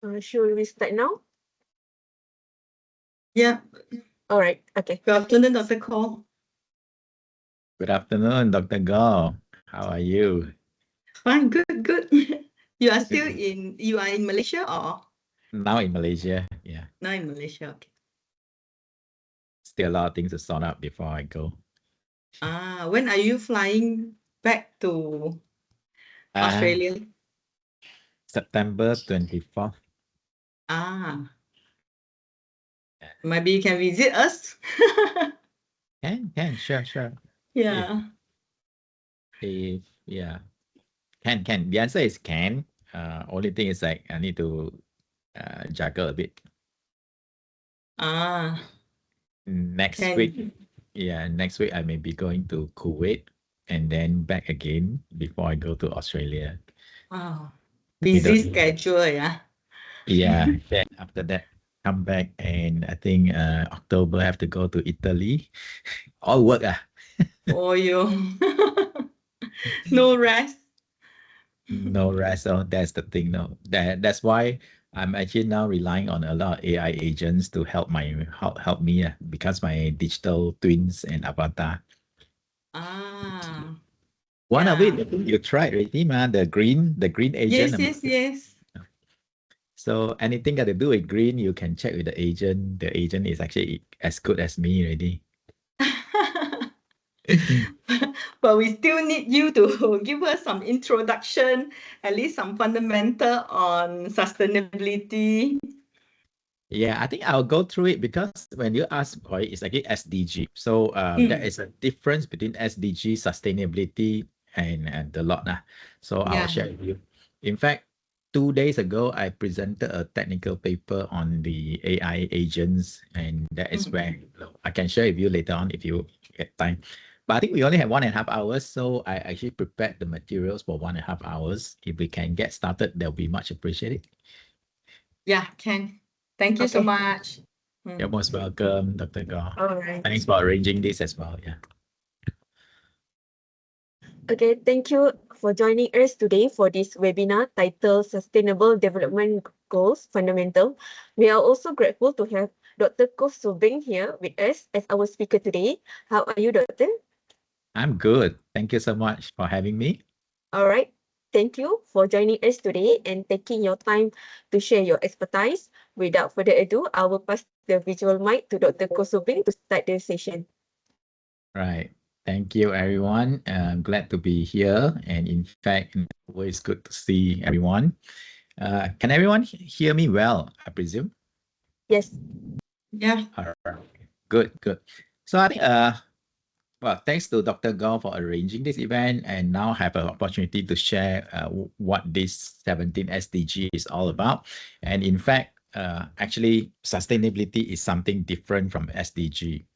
Should we start now? Yeah. All right. Okay. Good afternoon, Dr. Khoh. Good afternoon, Dr. Go. How are you? Fine, good. You are in Malaysia or? Now in Malaysia, yeah. Now in Malaysia, okay. Still a lot of things to sort out before I go. When are you flying back to Australia? September 24th. Maybe you can visit us. Can, sure. Yeah. Yeah. Can. The answer is can. Only thing is like I need to juggle a bit. Next week I may be going to Kuwait and then back again before I go to Australia. Busy schedule, yeah. Yeah. Then after that, come back and I think October I have to go to Italy. All work. Oh, you. No rest. No rest. So that's the thing. No, that's why I'm actually now relying on a lot of AI agents to help me because my digital twins and avatar. One of it you tried already, man. The green agent. Yes. So anything got to do with green, you can check with the agent. The agent is actually as good as me already. But we still need you to give us some introduction, at least some fundamental on sustainability. Yeah, I think I'll go through it because when you ask for it, it's actually SDG. So there is a difference between SDG, sustainability, and the lot. So I'll share with you. In fact, 2 days ago, I presented a technical paper on the AI agents, and that is where I can share with you later on if you get time. But I think we only have 1.5 hours, so I actually prepared the materials for 1.5 hours. If we can get started, that'll be much appreciated. Yeah, can. Thank you so much. You're most welcome, Dr. Gore. All right. Thanks for arranging this as well. Yeah. Okay, thank you for joining us today for this webinar titled Sustainable Development Goals Fundamental. We are also grateful to have Dr. Khoh Beng here with us as our speaker today. How are you, Doctor? I'm good. Thank you so much for having me. All right. Thank you for joining us today and taking your time to share your expertise. Without further ado, I will pass the visual mic to Dr. Khoh Beng to start the session. Right. Thank you, everyone. I'm glad to be here. And in fact, always good to see everyone. Can everyone hear me well, I presume? Yes. Yeah. All right. Good. So I think, well, thanks to Dr. Gao for arranging this event and now have an opportunity to share what this 17 SDG is all about. And in fact, actually, sustainability is something different from SDG.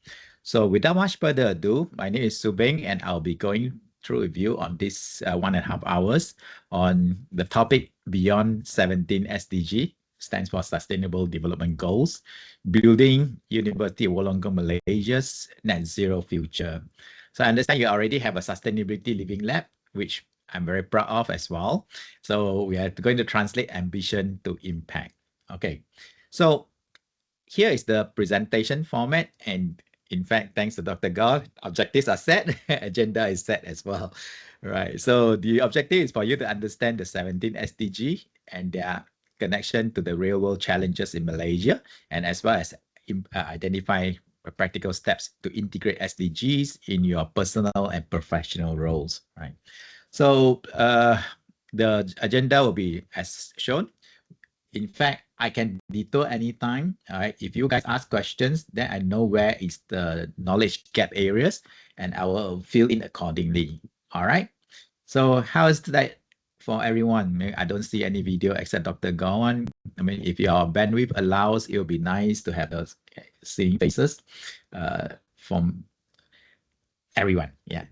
So without much further ado, my name is Beng, and I'll be going through with you on this 1.5 hours on the topic beyond 17 SDG, stands for Sustainable Development Goals, building University of Wollongong, Malaysia's net zero future. So I understand you already have a sustainability living lab, which I'm very proud of as well. So we are going to translate ambition to impact. Okay, so here is the presentation format, and in fact, thanks to Dr. Gao, objectives are set, agenda is set as well. Right. So the objective is for you to understand the 17 SDG and their connection to the real world challenges in Malaysia, and as well as identify practical steps to integrate SDGs in your personal and professional roles. Right. So the agenda will be as shown. In fact, I can detour anytime. All right. If you guys ask questions, then I know where is the knowledge gap areas and I will fill in accordingly. All right. So how is that for everyone? I don't see any video except Dr. Gawan. I mean, if your bandwidth allows, it would be nice to have those seeing faces from everyone. Yeah.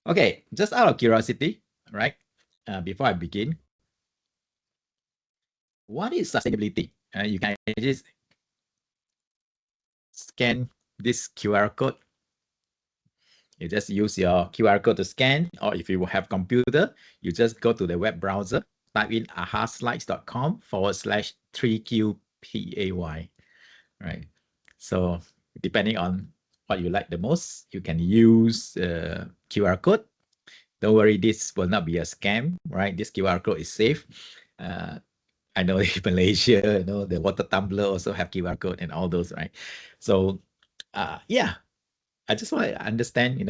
Okay. Just out of curiosity, right? Before I begin, what is sustainability? You can just scan this QR code. You just use your QR code to scan, or if you have computer, you just go to the web browser type in ahaslides.com/3QPAY, right? So depending on what you like the most, you can use QR code. Don't worry, this will not be a scam, right? This QR code is safe. I know in Malaysia, the water tumbler also have QR code and all those, right? So, yeah, I just want to understand,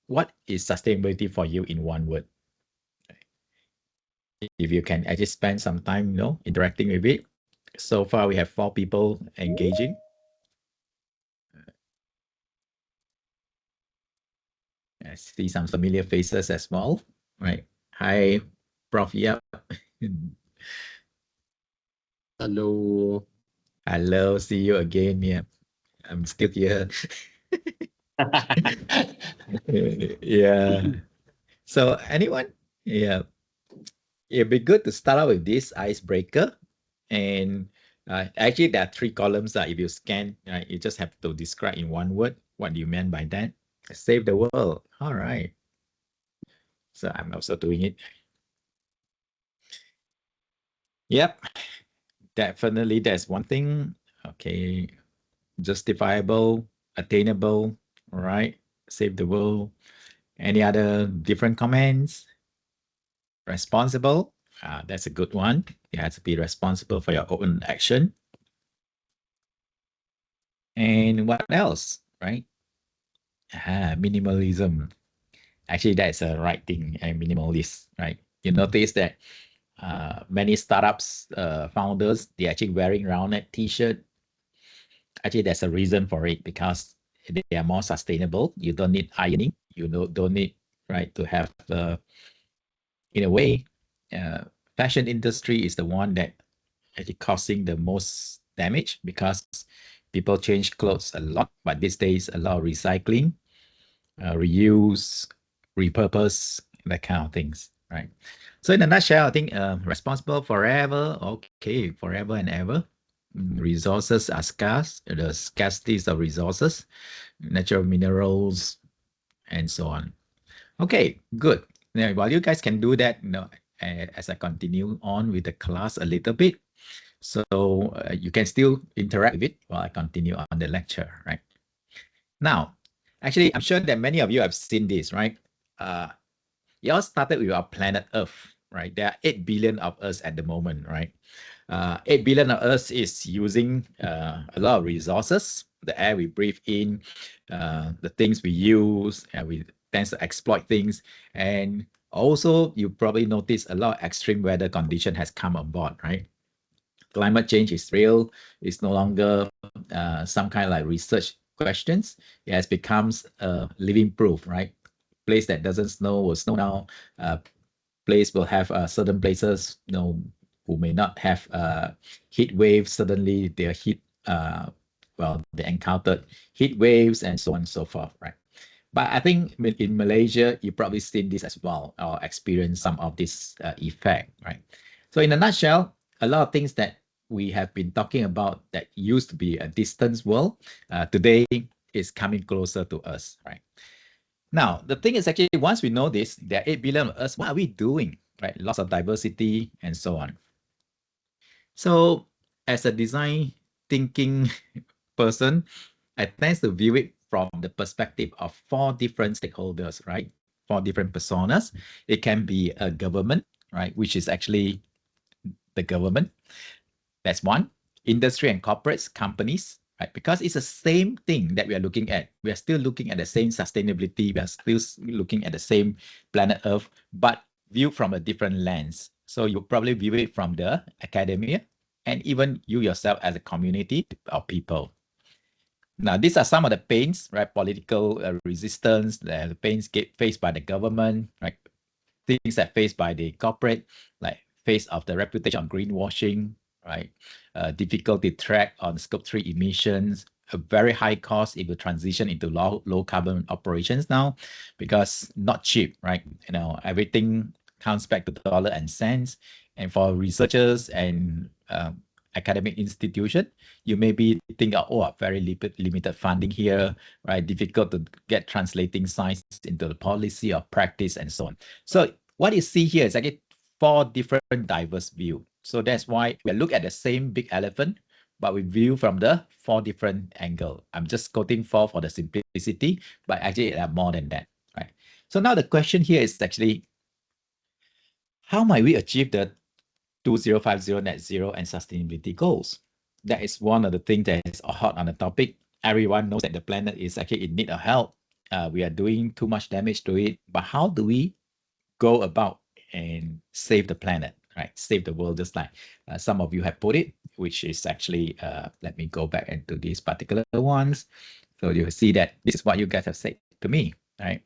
what is sustainability for you in one word? If you can actually spend some time, interacting with it. So far, we have 4 people engaging. I see some familiar faces as well, right? Hi, Prof. Yap. Hello. Hello, see you again. Yeah, I'm still here. Yeah. So anyone? Yeah. It'd be good to start out with this icebreaker. And actually, there are 3 columns. If you scan, you just have to describe in one word what do you mean by that. Save the world. All right. So I'm also doing it. Yep. Definitely, there's one thing. Okay. Justifiable, attainable. All right. Save the world. Any other different comments? Responsible. That's a good one. You have to be responsible for your own action. And what else, right? Minimalism. Actually, that's a right thing, and minimalist, right? You notice that many startups founders, they're actually wearing rounded t-shirt. Actually, there's a reason for it because they are more sustainable. You don't need ironing. You don't need, right, to have, in a way, fashion industry is the one that actually causing the most damage because people change clothes a lot, but these days a lot of recycling, reuse, repurpose, that kind of things, right? So in a nutshell, I think responsible forever, okay, forever and ever. Resources are scarce, the scarcities of resources, natural minerals, and so on. Okay, good. Now, while you guys can do that, as I continue on with the class a little bit, so you can still interact with it while I continue on the lecture, right? Now, actually, I'm sure that many of you have seen this, right? It all started with our planet Earth, right? There are 8 billion of us at the moment, right? 8 billion of us is using a lot of resources, the air we breathe in, the things we use, and we tend to exploit things. And also, you probably notice a lot of extreme weather condition has come on board, right? Climate change is real. It's no longer some kind of like research questions. It has becomes living proof, right? Place that doesn't snow will snow now. Place will have certain places, who may not have heat waves. Suddenly, their heat, they encountered heat waves and so on and so forth, right? But I think in Malaysia, you've probably seen this as well or experienced some of this effect, right? So in a nutshell, a lot of things that we have been talking about that used to be a distant world, today is coming closer to us, right? Now, the thing is actually, once we know this, there are 8 billion of us, what are we doing, right? Lots of diversity and so on. So as a design thinking person, I tend to view it from the perspective of 4 different stakeholders, right? 4 different personas. It can be a government, right? Which is actually the government. That's one. Industry and corporates, companies, right? Because it's the same thing that we are looking at. We are still looking at the same sustainability. We are still looking at the same planet Earth, but viewed from a different lens. So you probably view it from the academia and even you yourself as a community of people. Now, these are some of the pains, right? Political resistance, the pains faced by the government, right? Things that faced by the corporate, like face of the reputation of greenwashing, right? Difficulty track on scope 3 emissions, a very high cost if you transition into low carbon operations now, because not cheap, right? Everything comes back to dollar and cents. And for researchers and academic institution, you maybe think, very limited funding here, right? Difficult to get translating science into the policy or practice and so on. So what you see here is actually four different diverse view. So that's why we look at the same big elephant, but we view from the four different angle. I'm just quoting four for the simplicity, but actually there are more than that, right? So now the question here is actually, how might we achieve the 2050 net zero and sustainability goals? That is one of the things that is hot on the topic. Everyone knows that the planet is actually in need of help. We are doing too much damage to it, but how do we go about and save the planet, right? Save the world, just like some of you have put it, which is actually, let me go back into these particular ones. So you see that this is what you guys have said to me, right?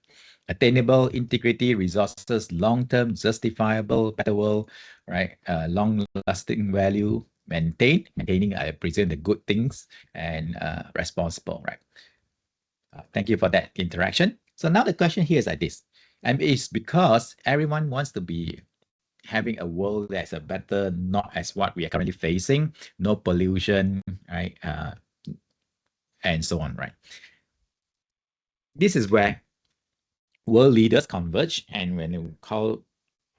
Attainable, integrity, resources, long-term, justifiable, better world, right? Long-lasting value, maintaining, I present the good things, and responsible, right? Thank you for that interaction. So now the question here is like this, and it's because everyone wants to be having a world that's a better, not as what we are currently facing, no pollution, right? And so on, right? This is where world leaders converge, and when you call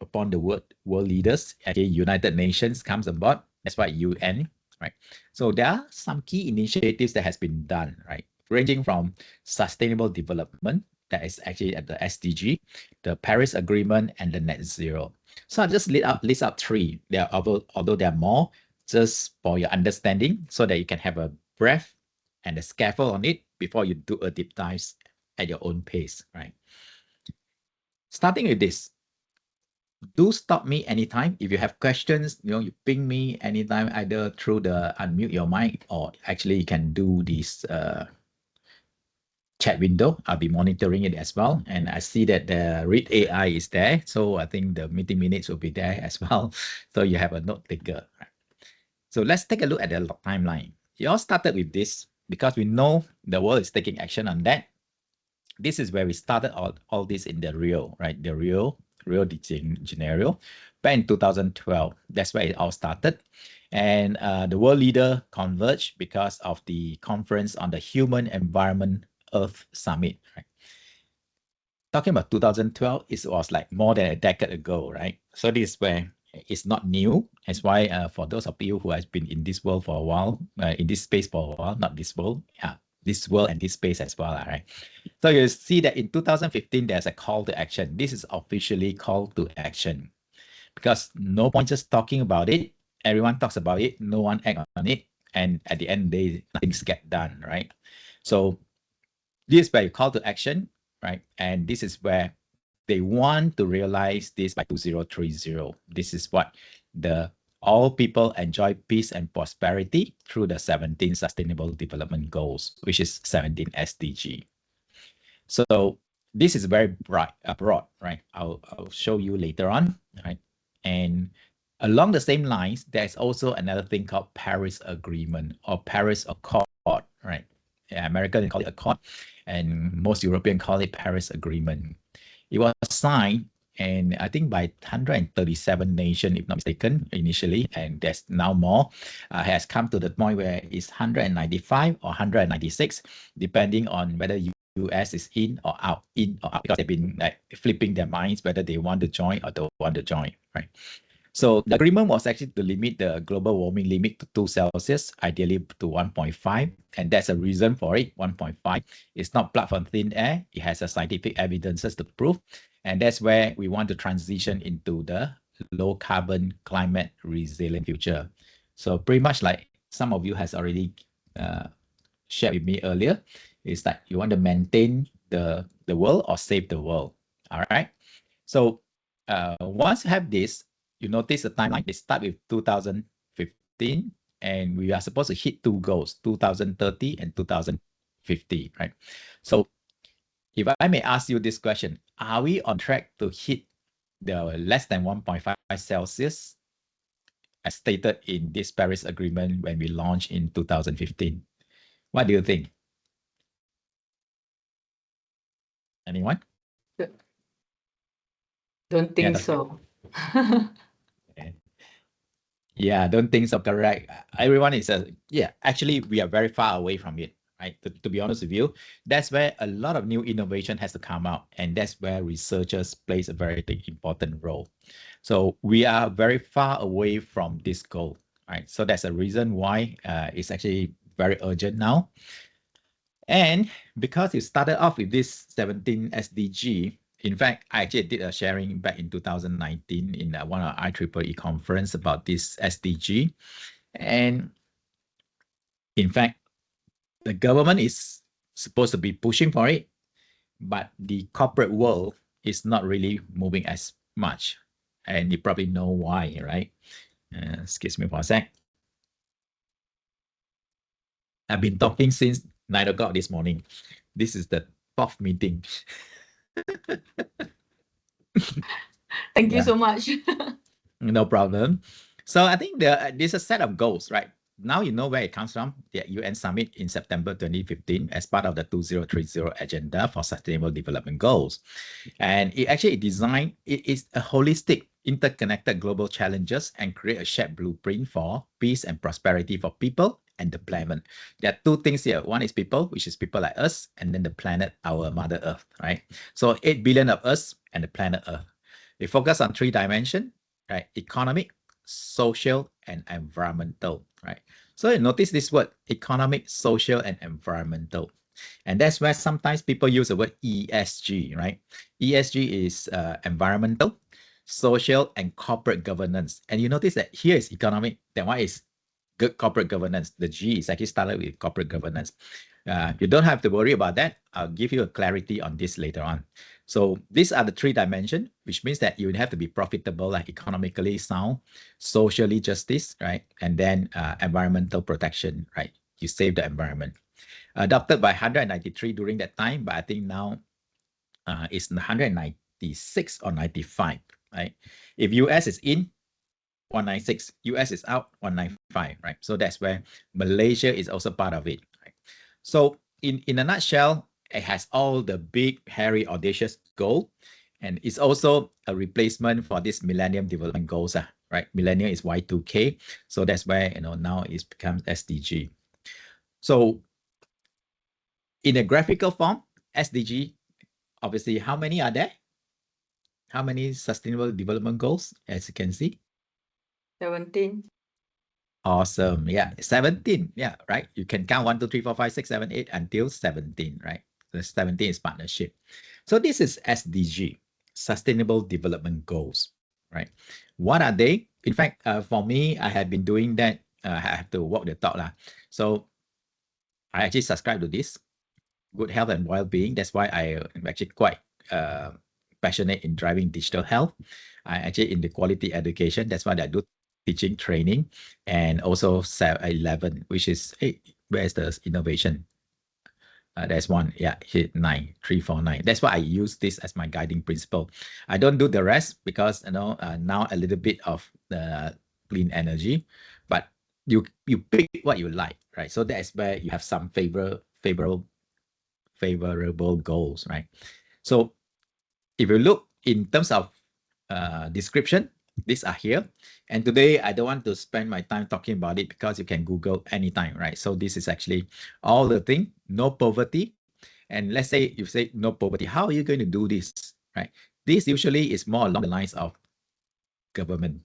upon the word world leaders, actually United Nations comes aboard. That's why UN, right? So there are some key initiatives that has been done, right? Ranging from sustainable development, that is actually at the SDG, the Paris Agreement, and the net zero. So I just list out three. There are, although there are more, just for your understanding, so that you can have a breath and a scaffold on it before you do a deep dive at your own pace, right? Starting with this, do stop me anytime. If you have questions, you ping me anytime, either through the unmute your mic, or actually you can do this chat window. I'll be monitoring it as well. And I see that the read AI is there. So I think the meeting minutes will be there as well. So you have a note taker. So let's take a look at the timeline. You all started with this because we know the world is taking action on that. This is where we started all this in the Rio, right? The Rio de Janeiro, back in 2012. That's where it all started. And the world leader converged because of the conference on the Human Environment Earth Summit, right? Talking about 2012, it was like more than a decade ago, right? So this is where it's not new. That's why for those of you who has been in this world for a while, in this space for a while, not this world, yeah, this world and this space as well, right? So you see that in 2015, there's a call to action. This is officially call to action, because no point just talking about it. Everyone talks about it, no one act on it, and at the end, things get done, right? So this is where you call to action, right? And this is where they want to realize this by 2030. This is what all people enjoy peace and prosperity through the 17 Sustainable Development Goals, which is 17 SDG. So this is very broad, right? I'll show you later on, right? And along the same lines, there's also another thing called Paris Agreement or Paris Accord, right? Yeah, Americans call it Accord, and most European call it Paris Agreement. It was signed, and I think by 137 nations, if not mistaken, initially, and there's now more, has come to the point where it's 195 or 196, depending on whether US is in or out, because they've been like flipping their minds whether they want to join or don't want to join, right? So the agreement was actually to limit the global warming limit to 2 Celsius, ideally to 1.5. And that's a reason for it. 1.5 is not plucked from thin air. It has a scientific evidences to prove. And that's where we want to transition into the low carbon climate resilient future. So pretty much like some of you has already shared with me earlier, is that you want to maintain the world or save the world. All right. So once you have this, you notice the timeline. They start with 2015, and we are supposed to hit two goals, 2030 and 2050, right? So if I may ask you this question, are we on track to hit the less than 1.5 Celsius as stated in this Paris Agreement when we launched in 2015? What do you think? Anyone? Don't think so. Yeah, don't think so. Correct. Everyone is yeah, actually, we are very far away from it, right? To be honest with you, that's where a lot of new innovation has to come out. And that's where researchers plays a very big important role. So we are very far away from this goal, right? So that's a reason why it's actually very urgent now. And because you started off with this 17 SDG, in fact, I actually did a sharing back in 2019 in one of our IEEE conference about this SDG. And in fact, the government is supposed to be pushing for it, but the corporate world is not really moving as much. And you probably know why, right? Excuse me for a sec. I've been talking since 9 o'clock this morning. This is the fourth meeting. Thank you Yeah. so much. No problem. So I think there's a set of goals, right? Now you know where it comes from, the UN Summit in September 2015 as part of the 2030 Agenda for Sustainable Development Goals. And it actually designed, it is a holistic, interconnected global challenges and create a shared blueprint for peace and prosperity for people and the planet. There are two things here. One is people, which is people like us, and then the planet, our Mother Earth, right? So 8 billion of us and the planet Earth. We focus on 3 dimensions, right? Economic, social, and environmental, right? So you notice this word, economic, social, and environmental. And that's where sometimes people use the word ESG, right? ESG is environmental, social, and corporate governance. And you notice that here is economic, that one is good corporate governance. The G is actually started with corporate governance. You don't have to worry about that. I'll give you a clarity on this later on. So these are the 3 dimensions, which means that you would have to be profitable, like economically sound, socially justice, right? And then environmental protection, right? You save the environment. Adopted by 193 during that time, but I think now it's 196 or 95, right? If US is in, 196, US is out, 195, right? So that's where Malaysia is also part of it, right? So in a nutshell, it has all the big, hairy, audacious goal, and it's also a replacement for this Millennium Development Goals, right? Millennium is Y2K, so that's where now it becomes SDG. So in a graphical form, SDG, obviously, how many are there? How many Sustainable Development Goals, as you can see? 17. Awesome. Yeah, 17. Yeah, right. You can count 1, 2, 3, 4, 5, 6, 7, 8 until 17, right? The 17 is partnership. So this is SDG, Sustainable Development Goals, right? What are they? In fact, for me, I have been doing that. I have to walk the talk. So I actually subscribe to this, good health and well-being. That's why I am actually quite passionate in driving digital health. I actually in the quality education. That's why I do teaching training, and also 11, which is where's the innovation? There's one, yeah, hit 9, 3, 4, 9. That's why I use this as my guiding principle. I don't do the rest because now a little bit of the clean energy, but you pick what you like, right? So that's where you have some favorable goals, right? So if you look in terms of description, these are here. And today, I don't want to spend my time talking about it because you can Google anytime, right? So this is actually all the thing, no poverty. And let's say you say no poverty, how are you going to do this, right? This usually is more along the lines of government,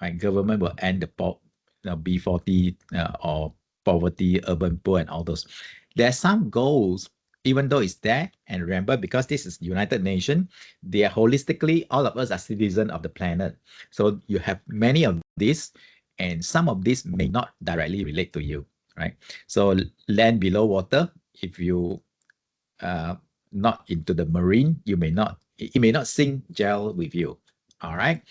right? Government will end the B40 or poverty, urban poor, and all those. There are some goals, even though it's there, and remember, because this is United Nations, they are holistically, all of us are citizens of the planet. So you have many of these, and some of these may not directly relate to you, right? So land below water, if you not into the marine, you may not, it may not sink gel with you, all right?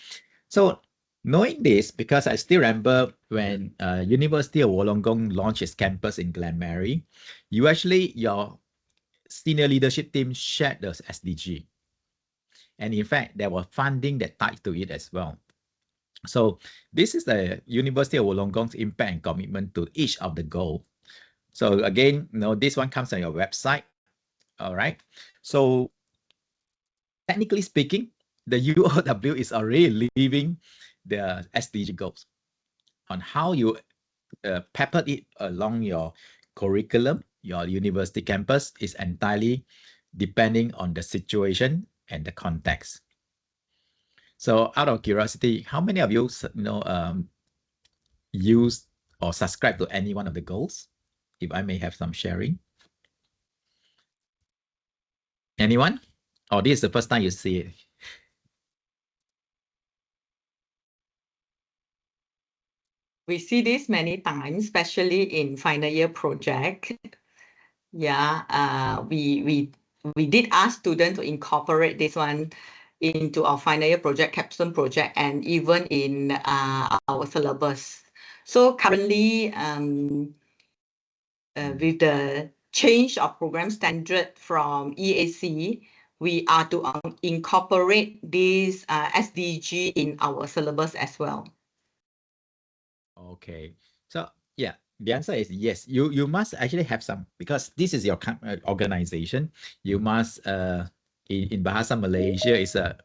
So knowing this, because I still remember when University of Wollongong launched its campus in Glenmary, your senior leadership team shared the SDG. And in fact, there was funding that tied to it as well. So this is the University of Wollongong's impact and commitment to each of the goal. So again, this one comes on your website, all right? So technically speaking, the UOW is already living the SDG goals on how you pepper it along your curriculum, your university campus is entirely depending on the situation and the context. So out of curiosity, how many of you, use or subscribe to any one of the goals? If I may have some sharing. Anyone? Or this is the first time you see it? We see this many times, especially in final year project. Yeah, we did ask students to incorporate this one into our final year project, capstone project, and even in our syllabus. So currently, with the change of program standard from EAC, we are to incorporate this SDG in our syllabus as well. Okay. So yeah, the answer is yes. You must actually have some, because this is your organization. You must in Bahasa Malaysia is a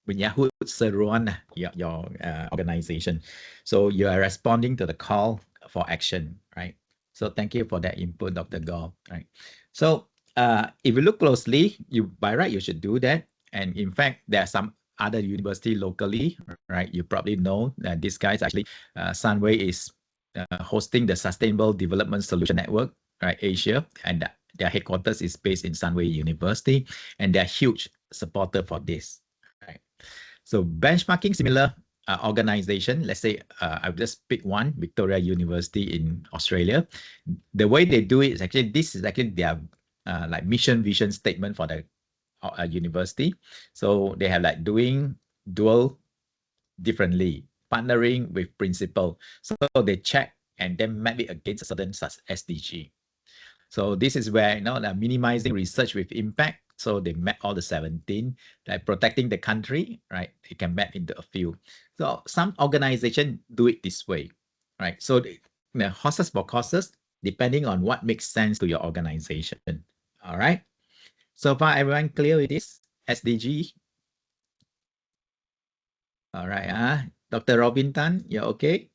Menyahut Seruan your organization. So you are responding to the call for action, right? So thank you for that input, Dr. Gao. Right. So if you look closely, by right you should do that. And in fact, there are some other university locally, right? You probably know that these guys actually, Sunway is hosting the Sustainable Development Solution Network, right, Asia, and their headquarters is based in Sunway University, and they're huge supporter for this, right? So benchmarking similar organization, let's say I'll just pick one, Victoria University in Australia. The way they do it is actually, this is actually their like mission vision statement for the university. So they have like doing dual differently, partnering with principal. So they check and then map it against a certain SDG. So this is where, they're minimizing research with impact. So they map all the 17, like protecting the country, right? They can map into a few. So some organization do it this way, right? So horses for courses, depending on what makes sense to your organization. All right. So far, everyone clear with this SDG? All right. Dr. Robin Tan, you're okay?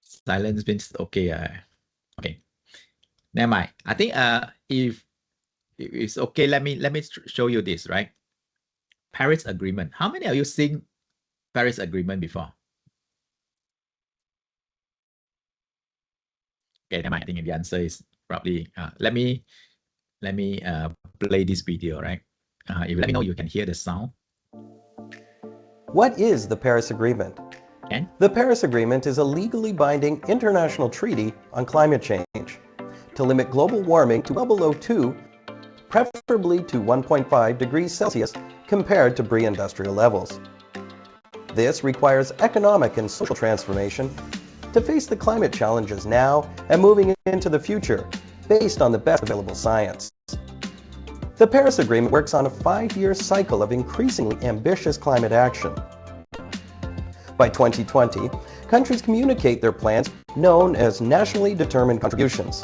Silence means okay. Okay. Never mind. I think if it's okay, let me show you this, right? Paris Agreement. How many of you seen Paris Agreement before? Okay, never mind. I think the answer is probably let me play this video, right? If you let me know, you can hear the sound. What is the Paris Agreement? Can? The Paris Agreement is a legally binding international treaty on climate change to limit global warming to well below 2, preferably to 1.5 degrees Celsius compared to pre-industrial levels. This requires economic and social transformation to face the climate challenges now and moving into the future based on the best available science. The Paris Agreement works on a 5-year cycle of increasingly ambitious climate action. By 2020, countries communicate their plans known as nationally determined contributions.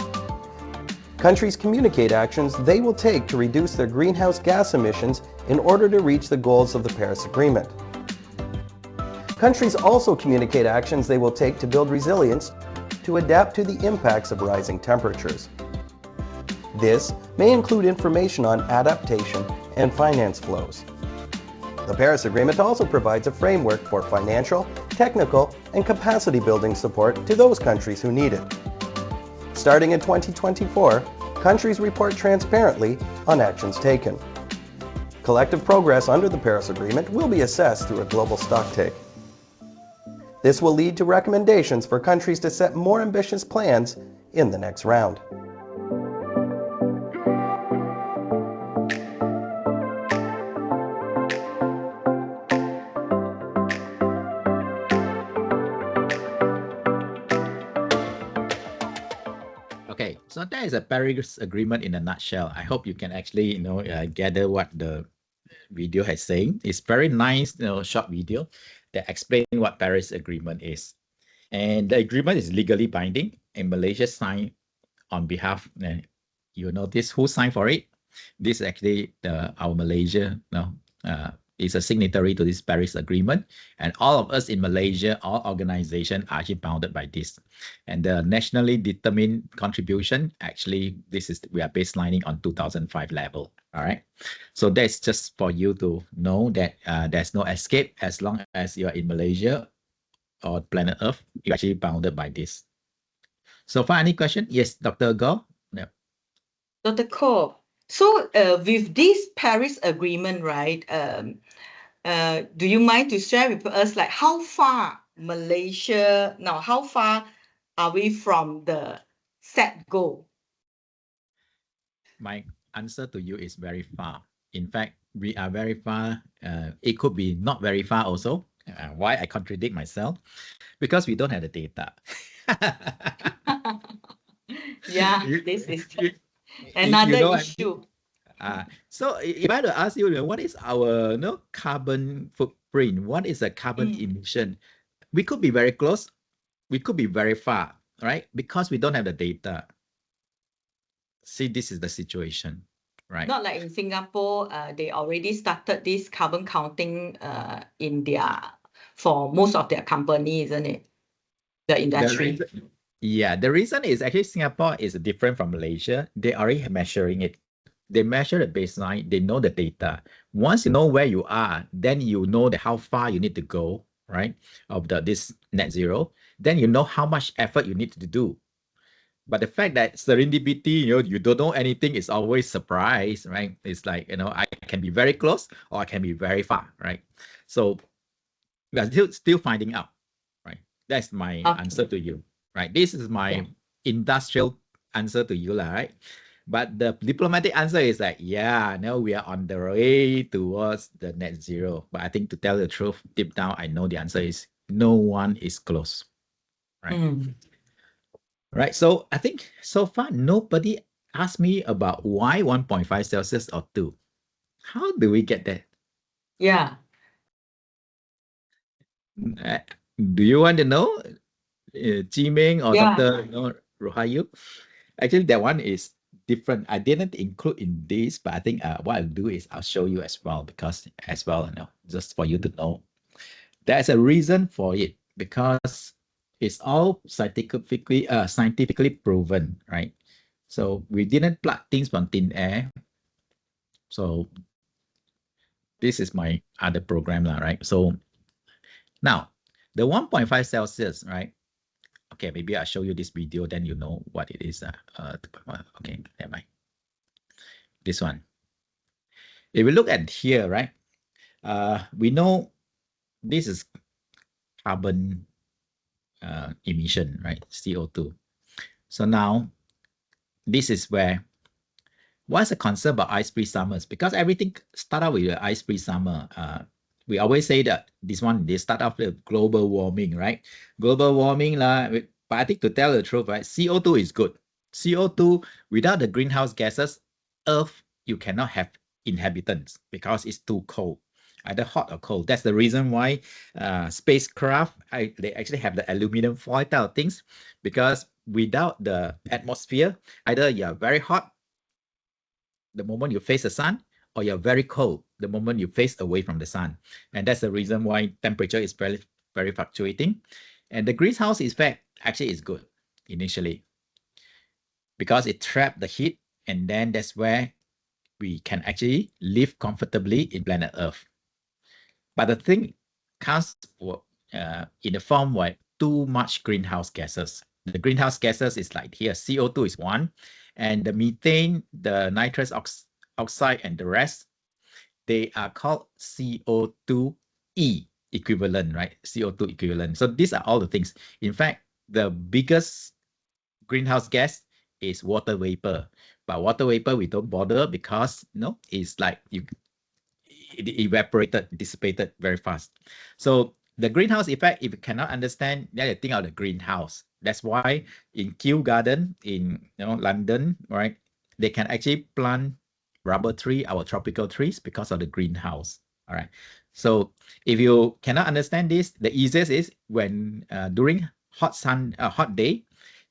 Countries communicate actions they will take to reduce their greenhouse gas emissions in order to reach the goals of the Paris Agreement. Countries also communicate actions they will take to build resilience to adapt to the impacts of rising temperatures. This may include information on adaptation and finance flows. The Paris Agreement also provides a framework for financial, technical, and capacity building support to those countries who need it. Starting in 2024, countries report transparently on actions taken. Collective progress under the Paris Agreement will be assessed through a global stocktake. This will lead to recommendations for countries to set more ambitious plans in the next round. Okay, so that is a Paris Agreement in a nutshell. I hope you can actually, gather what the video has saying. It's very nice, short video that explain what Paris Agreement is. And the agreement is legally binding, and Malaysia signed on behalf. You notice who signed for it? This is actually our Malaysia is a signatory to this Paris Agreement, and all of us in Malaysia, all organizations are actually bounded by this. And the nationally determined contribution, actually, we are baselining on 2005 level. All right. So that's just for you to know that there's no escape as long as you're in Malaysia or planet Earth, you're actually bounded by this. So far, any question? Yes, Dr. Go? Yeah. Dr. Khoh, so with this Paris Agreement, right, do you mind to share with us like how far Malaysia, now how far are we from the set goal? My answer to you is very far. In fact, we are very far. It could be not very far also. Why I contradict myself? Because we don't have the data. Yeah, You- this is you another know, issue. so if I were to ask you, what is our carbon footprint? What is a carbon emission? We could be very close. We could be very far, right? Because we don't have the data. See, this is the situation, right? Not like in Singapore, they already started this carbon counting for most of their company, isn't it? The industry. The reason is actually Singapore is different from Malaysia. They already measuring it. They measure the baseline. They know the data. Once you know where you are, then you know how far you need to go, right? Of this net zero. Then you know how much effort you need to do. But the fact that serendipity, you don't know anything is always surprise, right? It's like, I can be very close or I can be very far, right? So we are still finding out, right? That's my answer to you, right? This is my industrial answer to you, right? But the diplomatic answer is like, yeah, no, we are on the way towards the net zero. But I think to tell the truth, deep down, I know the answer is no one is close, right? Right. So I think so far, nobody asked me about why 1.5 Celsius or 2. How do we get that? Yeah. Do you want to know, Chi Ming or Dr. Rohayu? Actually, that one is different. I didn't include in this, but I think what I'll do is I'll show you as well, because just for you to know. There's a reason for it, because it's all scientifically proven, right? So we didn't plug things from thin air. So this is my other program, right? So now the 1.5 Celsius, right? Okay, maybe I'll show you this video, then you know what it is. Okay, never mind. This one. If we look at here, right? We know this is carbon emission, right? CO2. So now this is where what's the concern about ice-free summers? Because everything start out with the ice-free summer. We always say that they start off with global warming, right? Global warming, but I think to tell the truth, right? CO2 is good. CO2, without the greenhouse gases, Earth, you cannot have inhabitants because it's too cold, either hot or cold. That's the reason why spacecraft, they actually have the aluminum foil type of things, because without the atmosphere, either you're very hot the moment you face the sun, or you're very cold the moment you face away from the sun. And that's the reason why temperature is very, very fluctuating. And the greenhouse effect actually is good initially, because it traps the heat, and then that's where we can actually live comfortably in planet Earth. But the thing comes in the form where too much greenhouse gases. The greenhouse gases is like here, CO2 is one, and the methane, the nitrous oxide, and the rest, they are called CO2e equivalent, right? CO2 equivalent. So these are all the things. In fact, the biggest greenhouse gas is water vapor. But water vapor, we don't bother because it's like it evaporated, dissipated very fast. So the greenhouse effect, if you cannot understand, then you think of the greenhouse. That's why in Kew Garden in London, right, they can actually plant rubber tree, our tropical trees, because of the greenhouse. All right. So if you cannot understand this, the easiest is when during hot day,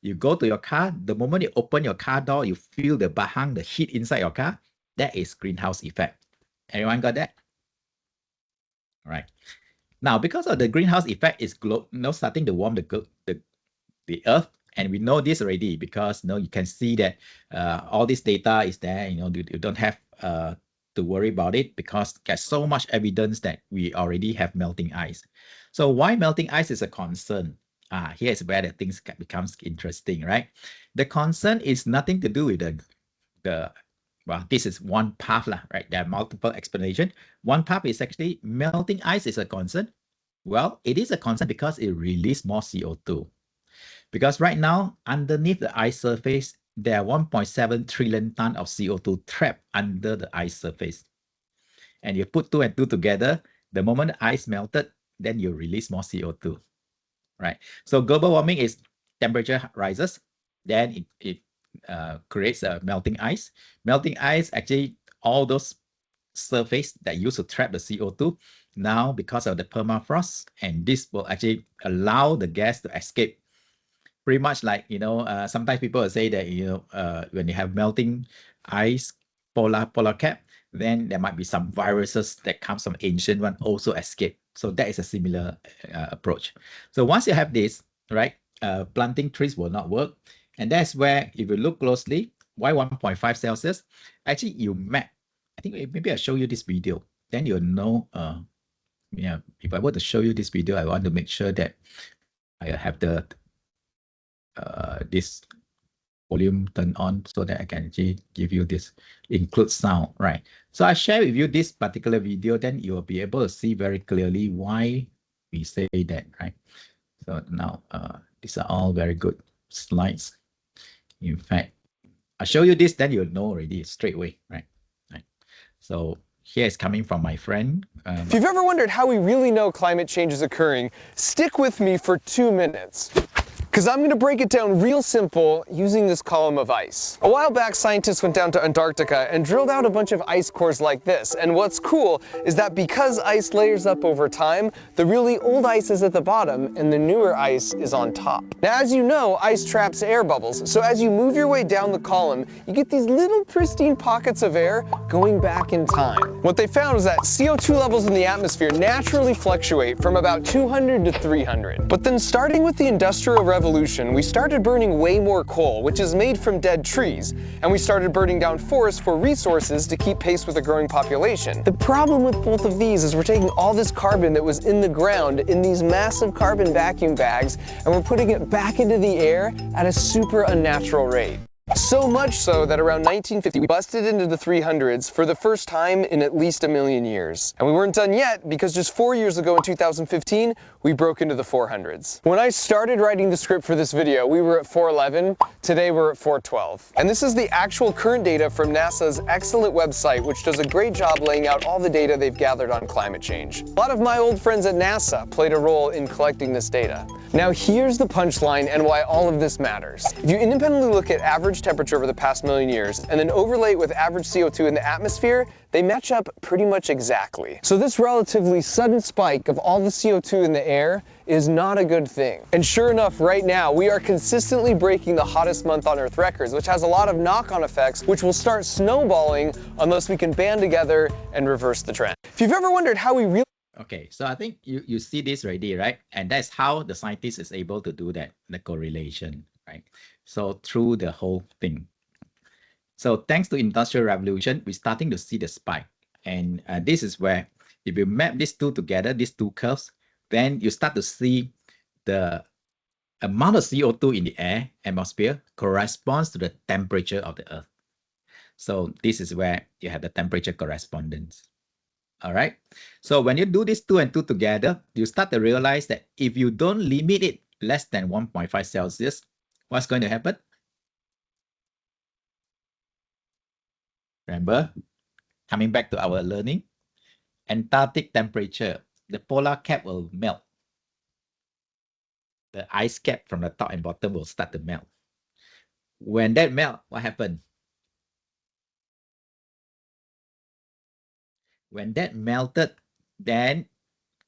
you go to your car. The moment you open your car door, you feel the bahang, the heat inside your car. That is greenhouse effect. Everyone got that? right? Now, because of the greenhouse effect is starting to warm the Earth, and we know this already because you can see that all this data is there. You don't have to worry about it because there's so much evidence that we already have melting ice. So why melting ice is a concern? Here's where the things becomes interesting, right? The concern is nothing to do with the well, this is one path, right? There are multiple explanations. One path is actually melting ice is a concern. Well, it is a concern because it releases more CO2. Because right now, underneath the ice surface, there are 1.7 trillion tons of CO2 trapped under the ice surface. And you put two and two together, the moment the ice melted, then you release more CO2, right? So global warming is temperature rises, then it creates a melting ice. Melting ice, actually, all those surface that used to trap the CO2, now because of the permafrost, and this will actually allow the gas to escape. Pretty much like, sometimes people will say that, when you have melting ice, polar cap, then there might be some viruses that comes from ancient one also escape. So that is a similar approach. So once you have this, right, planting trees will not work. And that's where, if you look closely, why 1.5 Celsius? Actually, you map. I think maybe I'll show you this video. Then you'll know, if I were to show you this video, I want to make sure that I have this volume turned on so that I can actually give you this include sound, right? So I share with you this particular video, then you will be able to see very clearly why we say that, right? So now these are all very good slides. In fact, I'll show you this, then you'll know already straight away, right? So here is coming from my friend. If you've ever wondered how we really know climate change is occurring, stick with me for 2 minutes. Because I'm going to break it down real simple using this column of ice. A while back, scientists went down to Antarctica and drilled out a bunch of ice cores like this. And what's cool is that because ice layers up over time, the really old ice is at the bottom and the newer ice is on top. Now, as you know, ice traps air bubbles. So as you move your way down the column, you get these little pristine pockets of air going back in time. What they found was that CO2 levels in the atmosphere naturally fluctuate from about 200 to 300. But then starting with the Industrial Revolution, we started burning way more coal, which is made from dead trees, and we started burning down forests for resources to keep pace with the growing population. The problem with both of these is we're taking all this carbon that was in the ground in these massive carbon vacuum bags, and we're putting it back into the air at a super unnatural rate. So much so that around 1950 we busted into the 300s for the first time in at least 1 million years. And we weren't done yet because just 4 years ago in 2015 we broke into the 400s. When I started writing the script for this video, we were at 411. Today we're at 412. And this is the actual current data from NASA's excellent website, which does a great job laying out all the data they've gathered on climate change. A lot of my old friends at NASA played a role in collecting this data. Now here's the punchline and why all of this matters. If you independently look at average temperature over the past 1 million years and then overlay it with average CO2 in the atmosphere, they match up pretty much exactly. So this relatively sudden spike of all the CO2 in the air is not a good thing. And sure enough, right now, we are consistently breaking the hottest month on Earth records, which has a lot of knock-on effects, which will start snowballing unless we can band together and reverse the trend. If you've ever wondered how we really Okay, so I think you see this already, right? And that's how the scientist is able to do that, the correlation, right? So through the whole thing. So thanks to Industrial Revolution, we're starting to see the spike. And this is where, if you map these two together, these two curves, then you start to see the amount of CO2 in the air, atmosphere, corresponds to the temperature of the Earth. So this is where you have the temperature correspondence. All right. So when you do this 2 and 2 together, you start to realize that if you don't limit it less than 1.5 Celsius, what's going to happen? Remember, coming back to our learning, Antarctic temperature, the polar cap will melt. The ice cap from the top and bottom will start to melt. When that melt, what happened? When that melted, then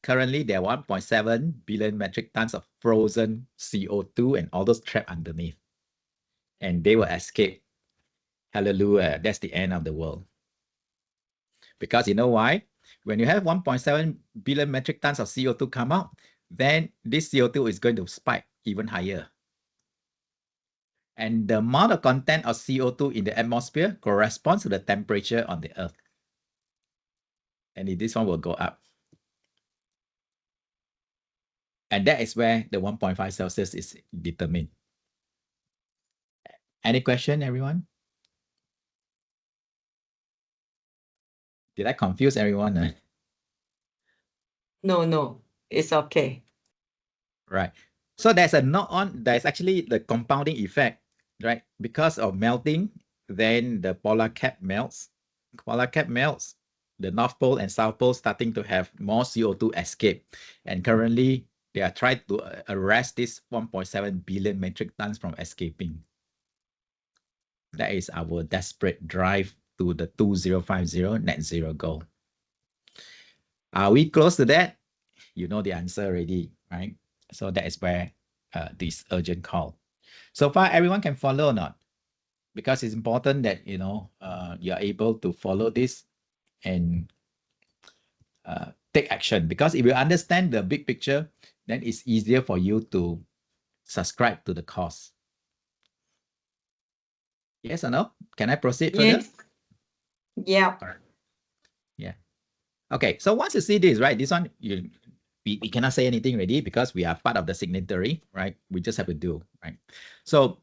currently there are 1.7 billion metric tons of frozen CO2 and all those trapped underneath. And they will escape. Hallelujah, that's the end of the world. Because you know why? when you have 1.7 billion metric tons of CO2 come out, then this CO2 is going to spike even higher. And the amount of content of CO2 in the atmosphere corresponds to the temperature on the Earth. And this one will go up. And that is where the 1.5 Celsius is determined. Any question, everyone? Did I confuse everyone? No, it's okay. Right. So there's a there's actually the compounding effect, right? Because of melting, then the polar cap melts. Polar cap melts, the North Pole and South Pole starting to have more CO2 escape. And currently, they are trying to arrest this 1.7 billion metric tons from escaping. That is our desperate drive to the 2050 net zero goal. Are we close to that? You know the answer already, right? So that is where this urgent call. So far, everyone can follow or not? Because it's important that, you know, you're able to follow this and take action. Because if you understand the big picture, then it's easier for you to subscribe to the cause. Yes or no? Can I proceed further? Yes. Yeah. Yeah. Okay, so once you see this, right, this one, we cannot say anything already because we are part of the signatory, right? We just have to do, right? So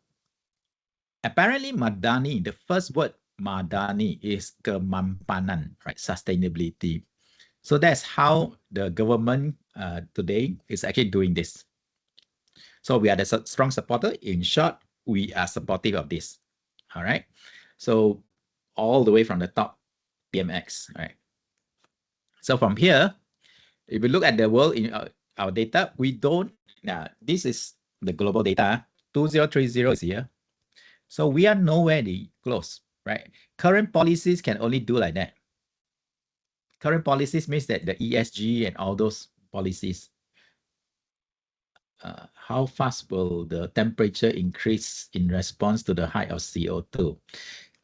apparently Madani, the first word Madani is kemampanan, right? Sustainability. So that's how the government today is actually doing this. So we are the strong supporter. In short, we are supportive of this. All right. So all the way from the top, PMX, right? So from here, if we look at the world in our data, we don't, this is the global data, 2030 is here. So we are nowhere close, right? Current policies can only do like that. Current policies means that the ESG and all those policies, how fast will the temperature increase in response to the height of CO2?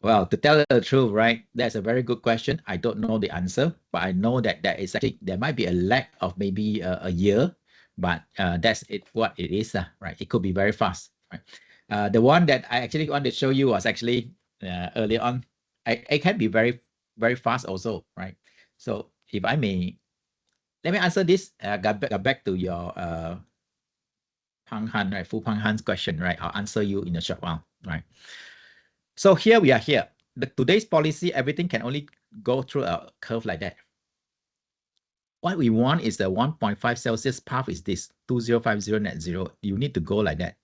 Well, to tell the truth, right, that's a very good question. I don't know the answer, but I know that there might be a lag of maybe a year, but that's what it is, right? It could be very fast, right? The one that I actually wanted to show you was actually earlier on. It can be very, very fast also, right? So if I may, let me answer this. Got back to your Pang Han, right? Fu Pang Han's question, right? I'll answer you in a short while, right? So here we are here. Today's policy, everything can only go through a curve like that. What we want is the 1.5 Celsius path is this, 2050 net zero. You need to go like that.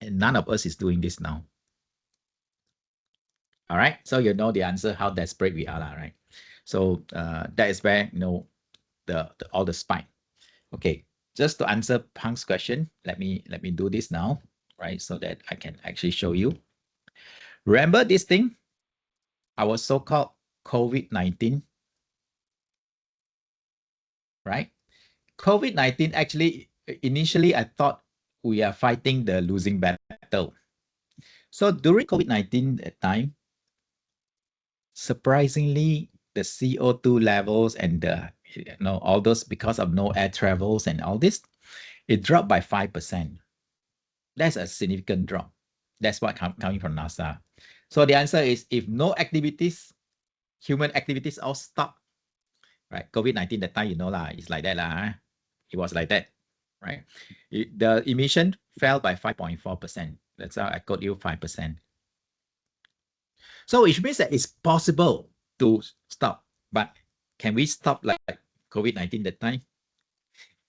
And none of us is doing this now. All right, so you know the answer, how desperate we are, right? So that is where, you know, all the spike. Okay, just to answer Pang's question, let me do this now, right? So that I can actually show you. Remember this thing, our so-called COVID-19, right? COVID-19 actually, initially I thought we are fighting the losing battle. So during COVID-19 time, surprisingly, the CO2 levels and the, you know, all those, because of no air travels and all this, it dropped by 5%. That's a significant drop. That's what coming from NASA. So the answer is, if no activities, human activities all stop, right? COVID-19 that time, you know lah, it's like that lah. It was like that, right? The emission fell by 5.4%. That's how I quote you 5%. So which means that it's possible to stop, but can we stop like COVID-19 that time?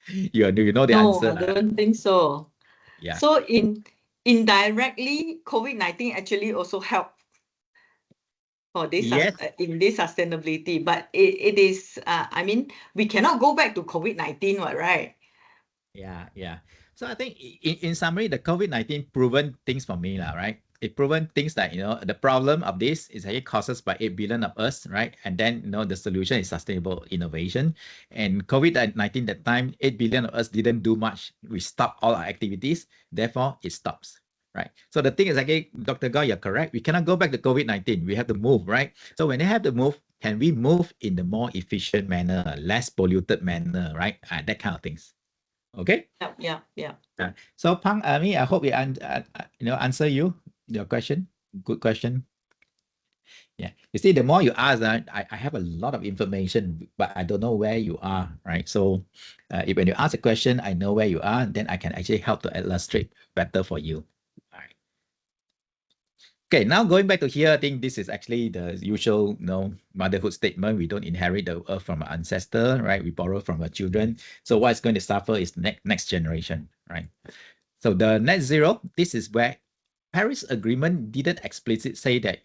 You know the No, answer. I don't think so. Yeah. So indirectly, COVID-19 actually also helped for this Yes. in this sustainability, but it is I mean, we cannot go back to COVID-19, right? Yeah. So I think in summary, the COVID-19 proven things for me, right? It proven things that, you know, the problem of this is actually causes by 8 billion of us, right? And then, you know, the solution is sustainable innovation. And COVID-19 that time, 8 billion of us didn't do much. We stopped all our activities. Therefore, it stops, right? So the thing is, again, Dr. Gao, you're correct. We cannot go back to COVID-19. We have to move, right? So when they have to move, Can we move in the more efficient manner, less polluted manner, right? That kind of things. Okay. Yeah. So Pang, I hope we answer your question. Good question. Yeah. You see, the more you ask, I have a lot of information, but I don't know where you are, right? So if when you ask a question, I know where you are, then I can actually help to illustrate better for you. All right. Okay, now going back to here, I think this is actually the usual, motherhood statement. We don't inherit the earth from our ancestor, right? We borrow from our children. So what's going to suffer is next generation, right? So the net zero, this is where Paris Agreement didn't explicitly say that,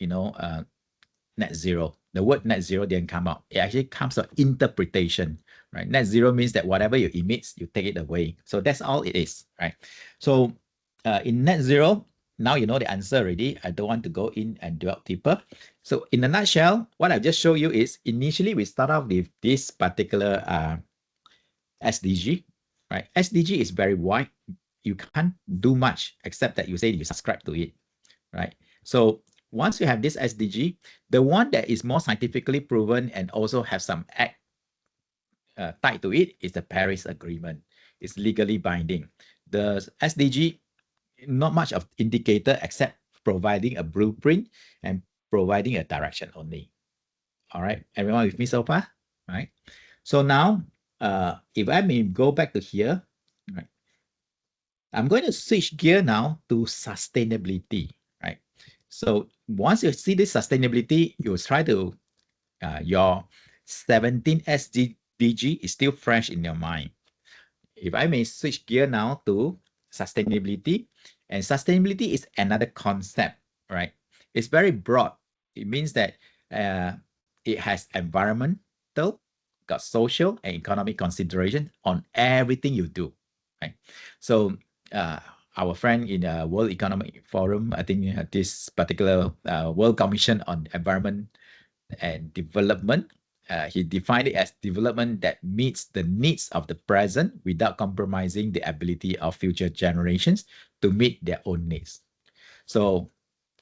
net zero. The word net zero didn't come out. It actually comes to interpretation, right? Net zero means that whatever you emit, you take it away. So that's all it is, right? So in net zero, now you know the answer already. I don't want to go in and delve deeper. So in a nutshell, what I've just showed you is initially we start off with this particular SDG, right? SDG is very wide. You can't do much except that you say you subscribe to it, right? So once you have this SDG, the one that is more scientifically proven and also have some act tied to it is the Paris Agreement. It's legally binding. The SDG, not much of indicator except providing a blueprint and providing a direction only. All right, everyone with me so far? All right. So now, if I may go back to here, right, I'm going to switch gear now to sustainability, right? So once you see this sustainability, you try to, your 17 SDG is still fresh in your mind. If I may switch gear now to sustainability, and sustainability is another concept, right? It's very broad. It means that it has environmental, got social and economic consideration on everything you do, right? So our friend in the World Economic Forum, I think this particular World Commission on Environment and Development, he defined it as development that meets the needs of the present without compromising the ability of future generations to meet their own needs. So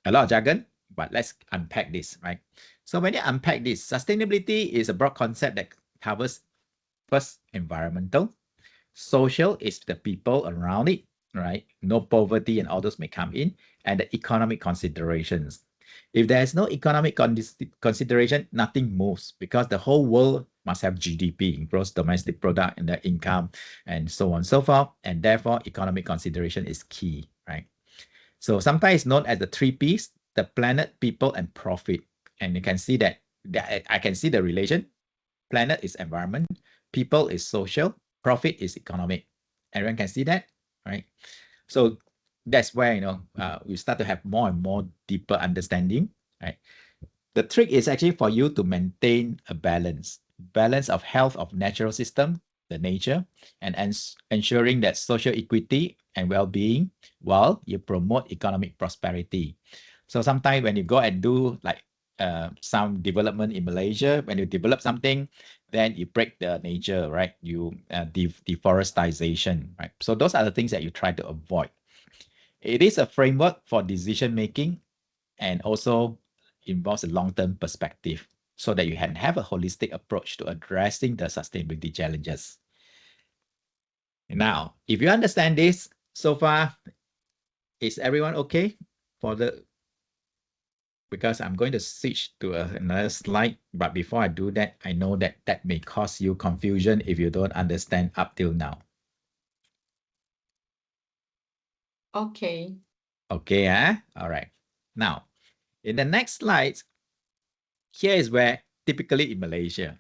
a lot of jargon, but let's unpack this, right? So when you unpack this, sustainability is a broad concept that covers first environmental, social is the people around it, right? No poverty and all those may come in, and the economic considerations. If there is no economic consideration, nothing moves because the whole world must have GDP, gross domestic product, and the income, and so on and so forth. And therefore, economic consideration is key, right? So sometimes known as the three Ps, the planet, people, and profit. And you can see that I can see the relation. Planet is environment, people is social, profit is economic. Everyone can see that, right? So that's where we start to have more and more deeper understanding, right? The trick is actually for you to maintain a balance of health of natural system, the nature, and ensuring that social equity and well-being while you promote economic prosperity. So sometimes when you go and do like some development in Malaysia, when you develop something, then you break the nature, right? You deforestation, right? So those are the things that you try to avoid. It is a framework for decision making and also involves a long-term perspective so that you can have a holistic approach to addressing the sustainability challenges. Now, if you understand this so far, is everyone okay for the, because I'm going to switch to another slide, but before I do that, I know that that may cause you confusion if you don't understand up till now. Okay. Okay, all right. Now, in the next slide, here is where typically in Malaysia,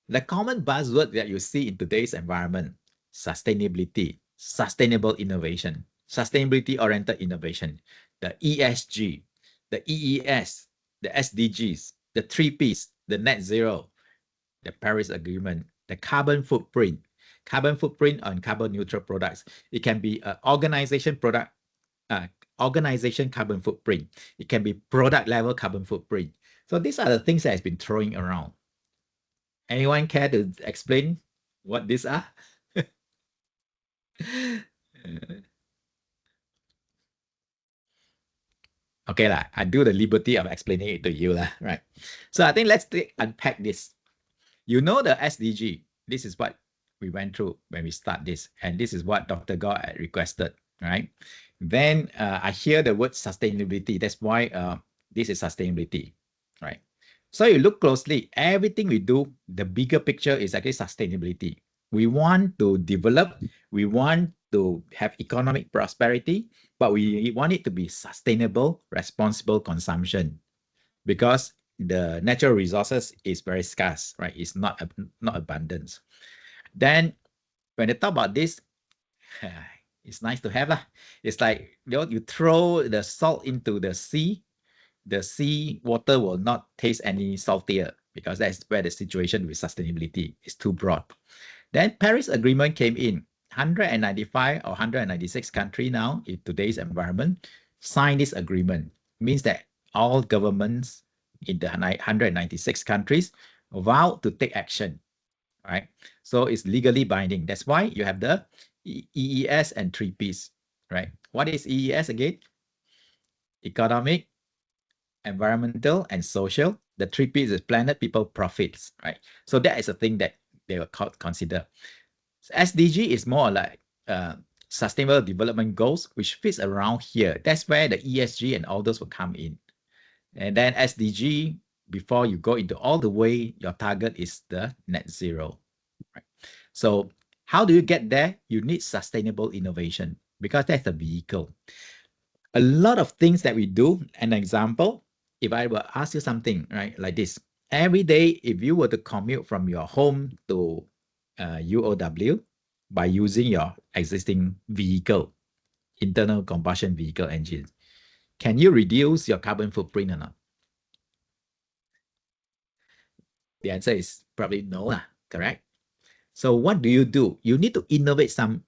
the common buzzword that you see in today's environment, sustainability, sustainable innovation, sustainability-oriented innovation, the ESG, the EES, the SDGs, the three Ps, the net zero, the Paris Agreement, the carbon footprint on carbon neutral products. It can be an organization product, organization carbon footprint. It can be product level carbon footprint. So these are the things that has been throwing around. Anyone care to explain what these are? Okay, lah. I do the liberty of explaining it to you, lah. Right. So I think let's unpack this. You know the SDG. This is what we went through when we start this, and this is what Dr. Gore had requested, right? Then I hear the word sustainability. That's why this is sustainability, right? So you look closely, everything we do, the bigger picture is actually sustainability. We want to develop, we want to have economic prosperity, but we want it to be sustainable, responsible consumption, because the natural resources is very scarce, right? It's not abundance. Then when they talk about this, it's nice to have lah. It's like you throw the salt into the sea water will not taste any saltier, because that's where the situation with sustainability is too broad. Then Paris Agreement came in. 195 or 196 countries now in today's environment signed this agreement. Means that all governments in the 196 countries vowed to take action, right? So it's legally binding. That's why you have the EES and 3Ps, right? What is EES again? Economic, environmental, and social. The 3Ps is planet, people, profits, right? So that is a thing that they will consider. SDG is more like sustainable development goals, which fits around here. That's where the ESG and all those will come in. And then SDG, before you go into all the way, your target is the net zero. Right? So how do you get there? You need sustainable innovation, because that's the vehicle. A lot of things that we do, an example, if I were ask you something, right, like this, every day, if you were to commute from your home to UOW by using your existing vehicle, internal combustion vehicle engine, can you reduce your carbon footprint or not? The answer is probably no, correct? So what do? You need to innovate some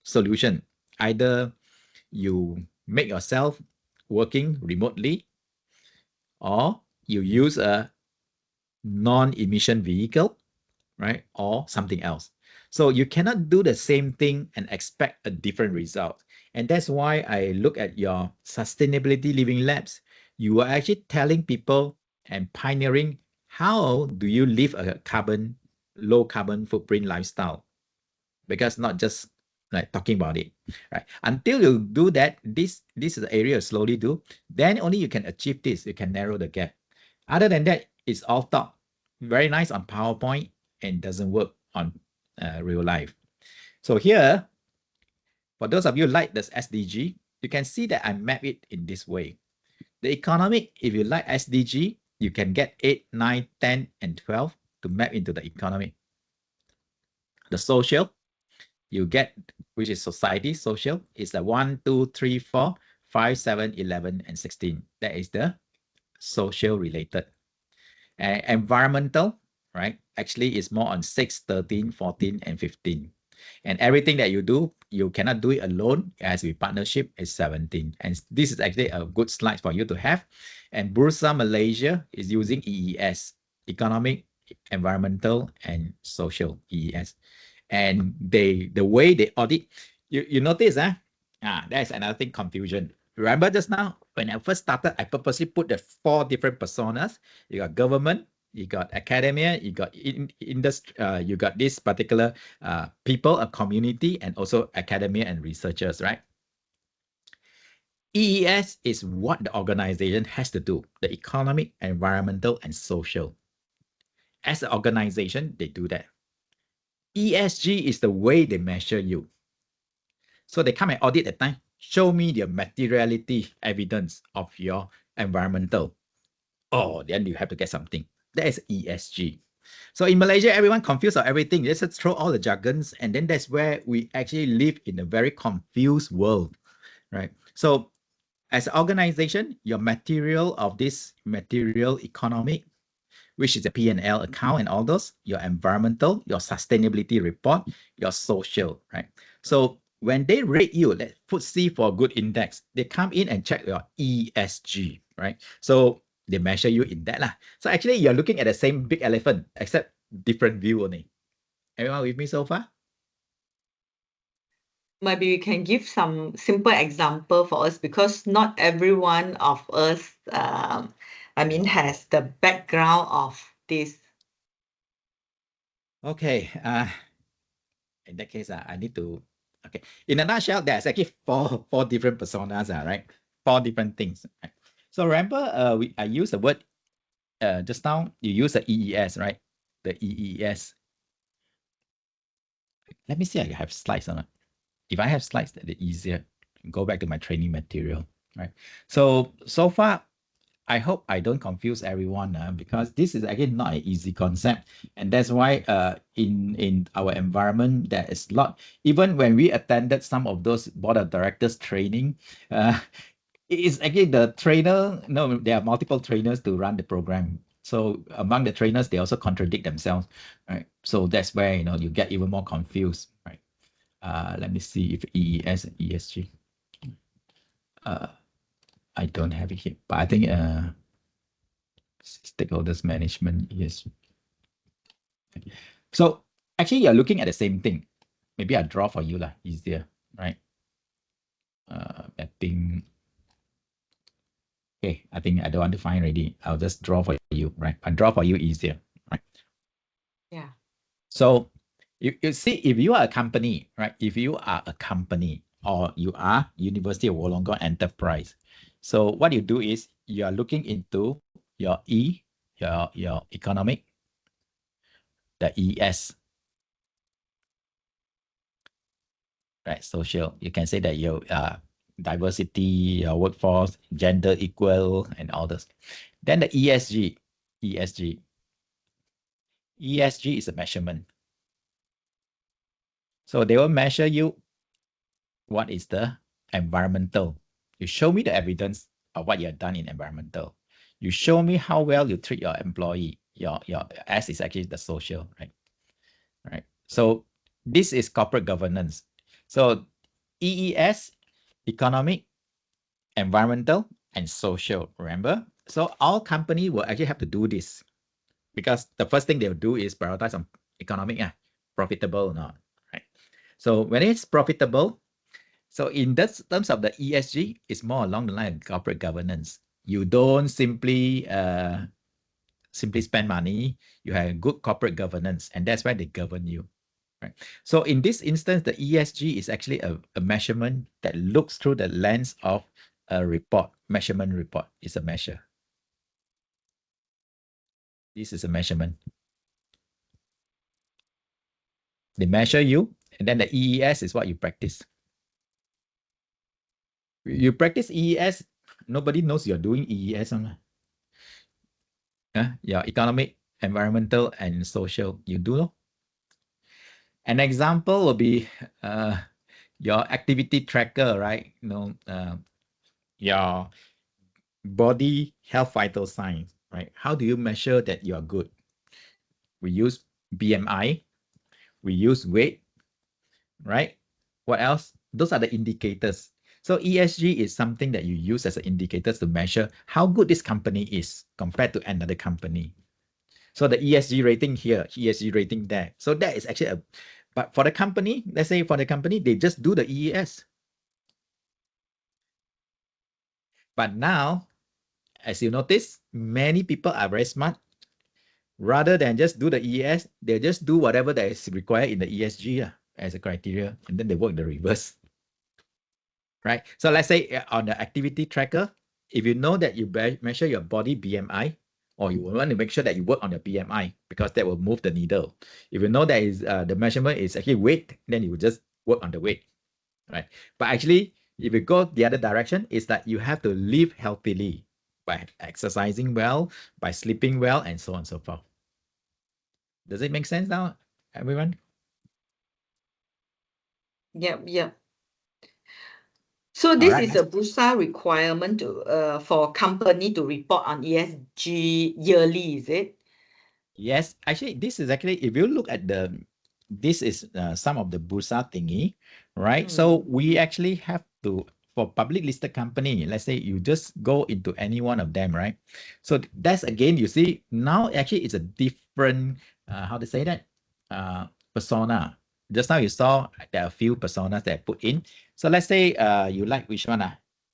solution. Either you make yourself working remotely, or you use a non-emission vehicle, right? Or something else. So you cannot do the same thing and expect a different result. And that's why I look at your sustainability living labs. You are actually telling people and pioneering how do you live a low carbon footprint lifestyle, because not just like talking about it, right? Until you do that, this is the area you slowly do, then only you can achieve this, you can narrow the gap. Other than that, it's all talk, very nice on PowerPoint and doesn't work on real life. So here, for those of you like this SDG, you can see that I map it in this way. The economic, if you like SDG, you can get 8, 9, 10, and 12 to map into the economic. The social, you get, which is society, social, is a 1, 2, 3, 4, 5, 7, 11, and 16. That is the social related. Environmental, right, actually is more on 6, 13, 14, and 15. And everything that you do, you cannot do it alone. As with partnership, is 17. And this is actually a good slide for you to have. And Bursa Malaysia is using EES, economic, environmental, and social EES. And the way they audit, you notice, that's another thing, confusion. Remember just now, when I first started, I purposely put the 4 different personas. You got government, you got academia, you got industry, you got this particular people, a community, and also academia and researchers, right? EES is what the organization has to do, the economic, environmental, and social. As an organization, they do that. ESG is the way they measure you. So they come and audit at time, show me the materiality evidence of your environmental. Oh, then you have to get something. That is ESG. So in Malaysia, everyone confused on everything. Let's just throw all the jargons, and then that's where we actually live in a very confused world, right? So as an organization, your material of this material economic, which is the P&L account and all those, your environmental, your sustainability report, your social, right? So when they rate you, let's put C for good index, they come in and check your ESG, right? So they measure you in that lah. So actually, you're looking at the same big elephant, except different view only. Everyone with me so far? maybe you can give some simple example for us, because not every one of us, has the background of this. Okay. In that case, I need to. Okay. In a nutshell, there's actually four different personas, right? Four different things. Right? So remember, I used the word just now. You use the EES, right? The EES. Let me see. I have slides or not. If I have slides, that is easier. Go back to my training material, right? So far, I hope I don't confuse everyone because this is again not an easy concept, and that's why in our environment there is a lot. Even when we attended some of those board of directors training, it is again the trainer. No, there are multiple trainers to run the program. So among the trainers, they also contradict themselves, right? So that's where you get even more confused, right? Let me see if EES and ESG. I don't have it here, but I think stakeholders management, yes. So actually you're looking at the same thing. Maybe I draw for you lah, easier, right? Mapping. Okay, I think I don't want to find already. I'll just draw for you, right? I draw for you easier, right? Yeah. So you see, if you are a company, right? If you are a company or you are University of Wollongong Enterprise, so what you do is you are looking into your your economic, the ES, right? Social. You can say that your diversity, your workforce, gender equal, and all this. Then the ESG, ESG, ESG is a measurement. So they will measure you what is the environmental. You show me the evidence of what you have done in environmental. You show me how well you treat your employee. Your S is actually the social, right? Right. So this is corporate governance. So EES, economic, environmental, and social. Remember? So all company will actually have to do this because the first thing they'll do is prioritize on economic, profitable or not, right? So when it's profitable, so in that terms of the ESG, it's more along the line of corporate governance. You don't simply spend money. You have good corporate governance, and that's why they govern you. Right. So in this instance, the ESG is actually a measurement that looks through the lens of a report, measurement report. It's a measure. This is a measurement. They measure you, and then the EES is what you practice. You practice EES, nobody knows you're doing EES. Your economic, environmental, and social, you do. An example will be your activity tracker, right? Your body health vital signs, right? How do you measure that you are good? We use BMI, we use weight, right? What else? Those are the indicators. So ESG is something that you use as an indicator to measure how good this company is compared to another company. So the ESG rating here, ESG rating there. So that is actually but for the company, let's say for the company, they just do the EES. But now, as you notice, many people are very smart. Rather than just do the EES, they just do whatever that is required in the ESG as a criteria, and then they work the reverse. Right? So let's say on the activity tracker, if you know that you measure your body BMI, or you want to make sure that you work on your BMI because that will move the needle. If you know that is the measurement is actually weight, then you will just work on the weight, right? But actually, if you go the other direction, is that you have to live healthily by exercising well, by sleeping well, and so on and so forth. Does it make sense now, everyone? Yep. So All this right. is a Bursa requirement to for company to report on ESG yearly, is it? Yes, actually, this is actually, if you look at this is some of the Bursa thingy, right? So we actually have to, for public listed company, let's say you just go into any one of them, right? So that's again, you see, now actually it's a different, how to say that, persona, just now you saw there are a few personas that I put in. So let's say you like which one?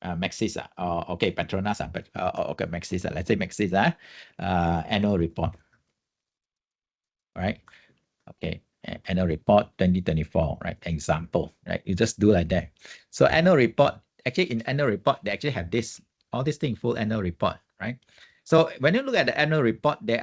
Maxis, or okay, Petronas, okay, Maxis, let's say Maxis, annual report, right? Okay, annual report 2024, right? Example, right? You just do like that. So annual report, actually in annual report, they actually have this, all this thing, full annual report, right? So when you look at the annual report, they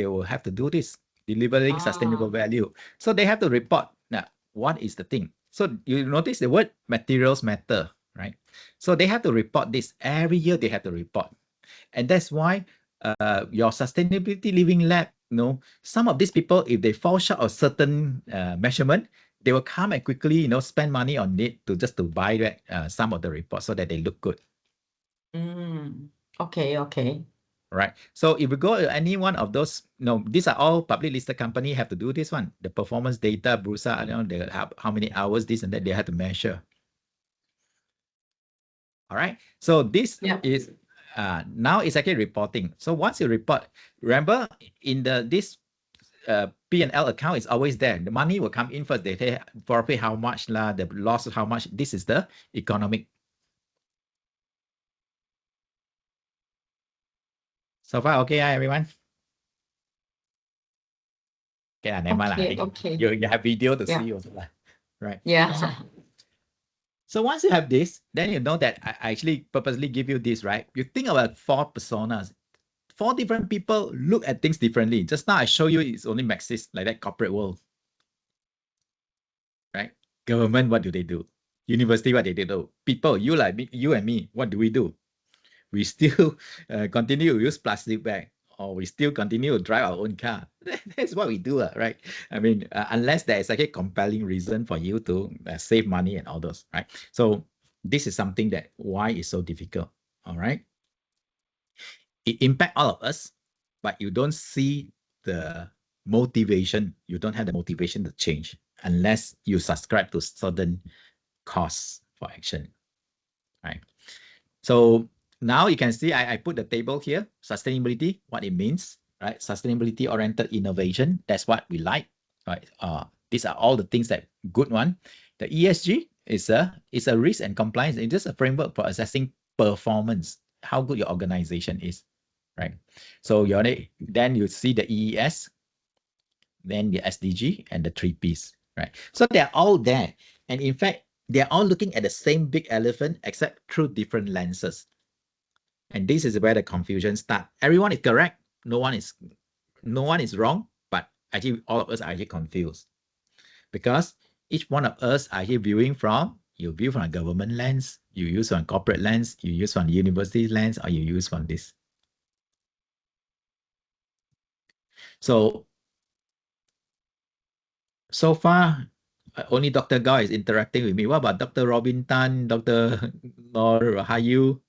will have to do this, delivering sustainable value. So they have to report now what is the thing. So you notice the word materials matter, right? So they have to report this every year. They have to report, and that's why your sustainability living lab, some of these people, if they fall short of certain measurement, they will come and quickly, spend money on it to buy that some of the reports so that they look good. Okay. Right. So if we go to any one of those, these are all public listed company have to do this one. The performance data, Brusa, they have how many hours, this and that they have to measure. All right. So this is now it's actually reporting. So once you report, remember in this P&L account is always there. The money will come in first. They say profit how much lah, the loss how much. This is the economic. So far, okay, everyone? Okay, never mind. Okay. You have video to see also, right? Yeah. So once you have this, then you know that I actually purposely give you this, right? You think about 4 personas. 4 different people look at things differently. Just now I show you it's only Maxis, like that corporate world. Right? Government, what do they do? University, what do they do? People, you like me, you and me, what do we do? We still continue to use plastic bag, or we still continue to drive our own car. That's what we do, right? I mean, unless there is a compelling reason for you to save money and all those, right? So this is something that why it's so difficult, all right? It impacts all of us, but you don't see the motivation. You don't have the motivation to change unless you subscribe to certain costs for action, right? So now you can see I put the table here, sustainability, what it means, right? Sustainability-oriented innovation, that's what we like, right? These are all the things that good one. The ESG is a risk and compliance. It's just a framework for assessing performance, how good your organization is, right? So then you see the EES, then the SDG and the 3 Ps, right? So they're all there. And in fact, they're all looking at the same big elephant except through different lenses. And this is where the confusion starts. Everyone is correct. No one is wrong, but actually all of us are actually confused. Because each one of us are here you view from a government lens, you use from a corporate lens, you use from a university lens, or you use from this. So far, only Dr. Gao is interacting with me. What about Dr. Robin Tan, Dr. Nor Rahayu,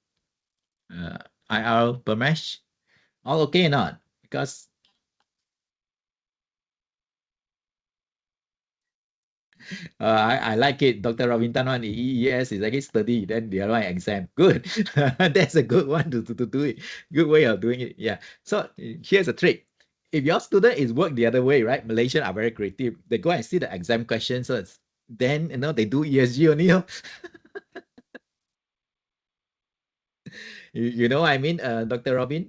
IR Permesh? All okay or not? Because I like it. Dr. Robin Tan one, EES is actually study, then the other one exam. Good. That's a good one to do it. Good way of doing it. Yeah. So here's a trick. If your student is work the other way, right? Malaysians are very creative. They go and see the exam questions first. Then they do ESG only. You know what I mean, Dr. Robin?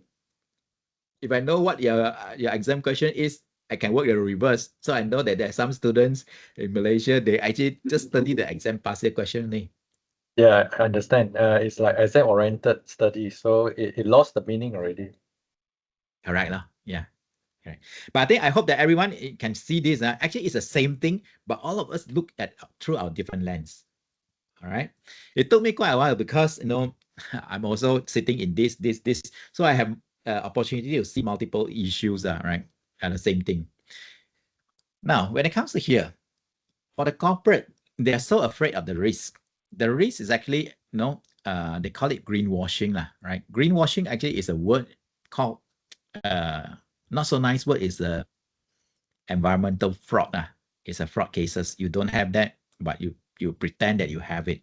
If I know what your exam question is, I can work the reverse. So I know that there are some students in Malaysia, they actually just study the exam past year question only. Yeah, I understand. It's like exam-oriented study, so it lost the meaning already. Correct, yeah. Correct. But I hope that everyone can see this. Actually, it's the same thing, but all of us look at through our different lens. All right. It took me quite a while because I'm also sitting in this. So I have opportunity to see multiple issues, right? And the same thing. Now, when it comes to here, for the corporate, they are so afraid of the risk. The risk is actually, they call it greenwashing, right? Greenwashing actually is a word called, not so nice word, is a environmental fraud. It's a fraud cases. You don't have that, but you pretend that you have it.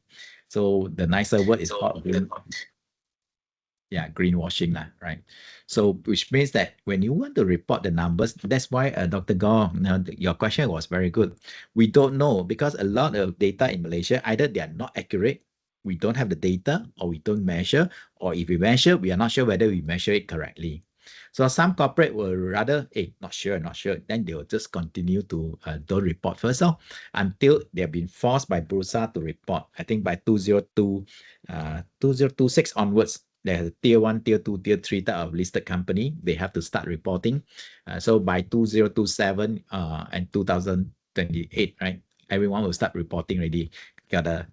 So the nicer word is called greenwashing lah, right? So which means that when you want to report the numbers, that's why Dr. Gore, your question was very good. We don't know because a lot of data in Malaysia, either they are not accurate, we don't have the data, or we don't measure, or if we measure, we are not sure whether we measure it correctly. So some corporate will rather, hey, not sure, then they will just continue to don't report first until they've been forced by Bursa to report. I think by 2026 onwards, there's tier 1, tier 2, tier 3 type of listed company, they have to start reporting. So by 2027 and 2028, right, everyone will start reporting already. Got a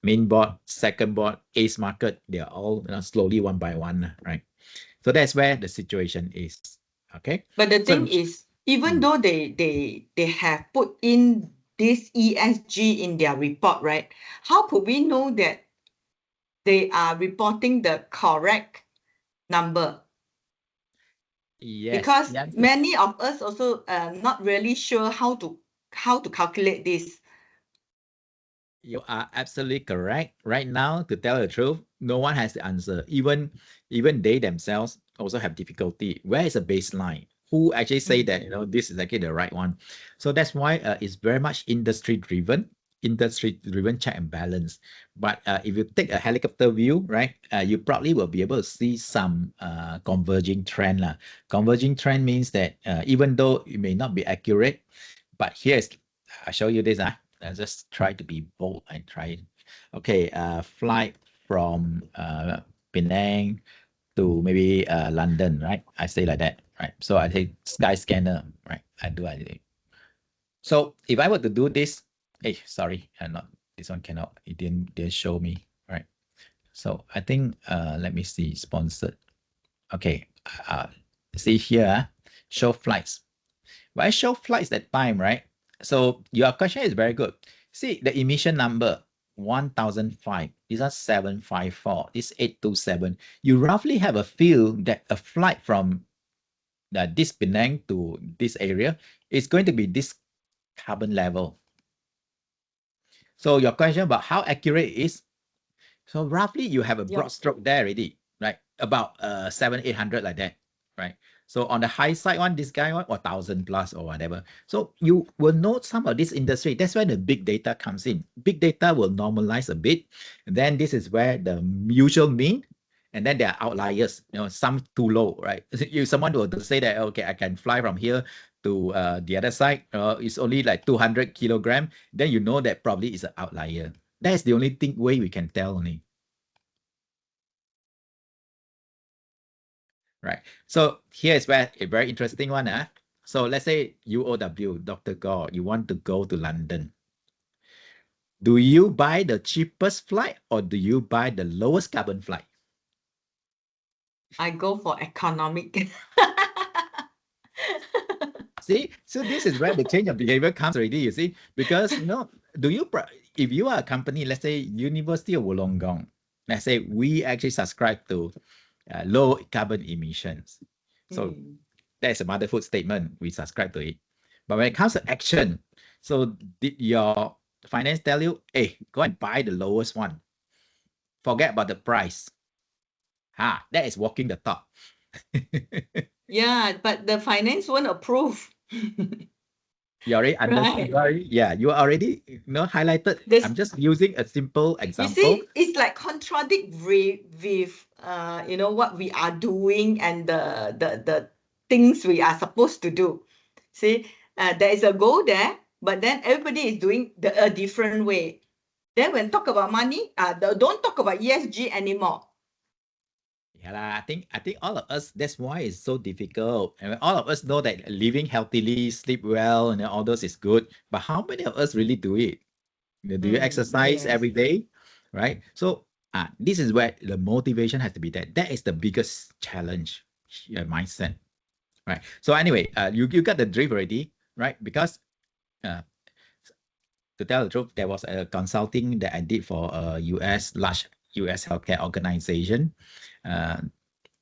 main board, second board, ace market, they're all slowly one by one, right? So that's where the situation is. Okay. But the So, thing is, even though they have put in this ESG in their report, right? How could we know that they are reporting the correct number? yes, Because many of us also not really sure how to calculate this. You are absolutely correct. Right now, to tell the truth, no one has the answer. Even they themselves also have difficulty. Where is a baseline? Who actually say that this is actually the right one? So that's why it's very much industry driven check and balance. But if you take a helicopter view, right, you probably will be able to see some converging trend. Converging trend means that even though it may not be accurate, but here's, I'll show you this. I'll just try to be bold and try it. Okay, flight from Penang to maybe London, right? I say like that, right? So I say sky scanner, right? I do. So if I were to do this, sorry, not this one cannot. It didn't show me, right? So I think let me see, sponsored. Okay, see here, show flights. When I show flights that time, right? So your question is very good. See the emission number 1005. These are 754. This 827. You roughly have a feel that a flight from this Penang to this area is going to be this carbon level. So your question about how accurate it is. So roughly you have a broad stroke there already, right? About 700-800 like that, right? So on the high side one, this guy one, or 1,000 plus or whatever. So you will know some of this industry. That's where the big data comes in. Big data will normalize a bit. And then this is where the usual mean, and then there are outliers, some too low, right? If someone were to say that, okay, I can fly from here to the other side, it's only like 200 kilogram, then you know that probably is an outlier. That's the only way we can tell only. Right. So here is where a very interesting one. So let's say UOW, Dr. Gore, you want to go to London. Do you buy the cheapest flight or do you buy the lowest carbon flight? I go for economic. See, so this is where the change of behavior comes already, you see, because if you are a company, let's say University of Wollongong, let's say we actually subscribe to low carbon emissions. So that's a motherhood statement. We subscribe to it. But when it comes to action, so did your finance tell you, hey, go and buy the lowest one. Forget about the price. That is walking the talk. Yeah, but the finance won't approve. You already understand, right? Yeah, you already highlighted. I'm just using a simple example. You see, it's like contradict with what we are doing and the things we are supposed to do. See, there is a goal there, but then everybody is doing a different way. Then when talk about money, don't talk about ESG anymore. Yeah, I think all of us, that's why it's so difficult. And all of us know that living healthily, sleep well, and all those is good. But how many of us really do it? Do you exercise every day? Right? So this is where the motivation has to be there. That is the biggest challenge, mindset. Right. So anyway, you got the drift already, right? Because to tell the truth, there was a consulting that I did for a large US healthcare organization.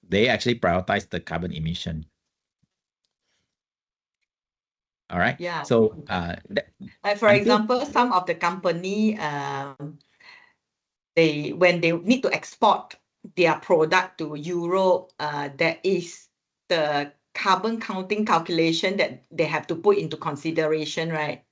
They actually prioritize the carbon emission. All right. Yeah. So for example, some of the company when they need to export, their product to Europe, there is the carbon counting calculation that they have to put into consideration, right?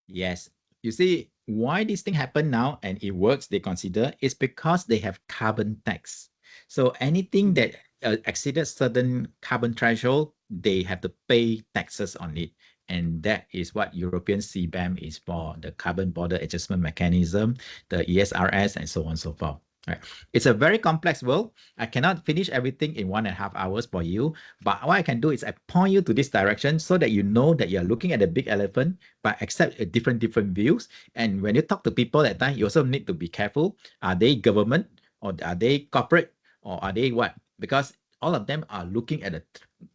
Yes. You see, why this thing happen now and it works, they consider, is because they have carbon tax. So anything that exceeded certain carbon threshold, they have to pay taxes on it. And that is what European CBAM is for, the Carbon Border Adjustment Mechanism, the ESRS, and so on and so forth. Right. It's a very complex world. I cannot finish everything in 1.5 hours for you, but what I can do is I point you to this direction so that you know that you're looking at a big elephant, but accept a different views. And when you talk to people at that time, you also need to be careful. Are they government or are they corporate or are they what? Because all of them are looking at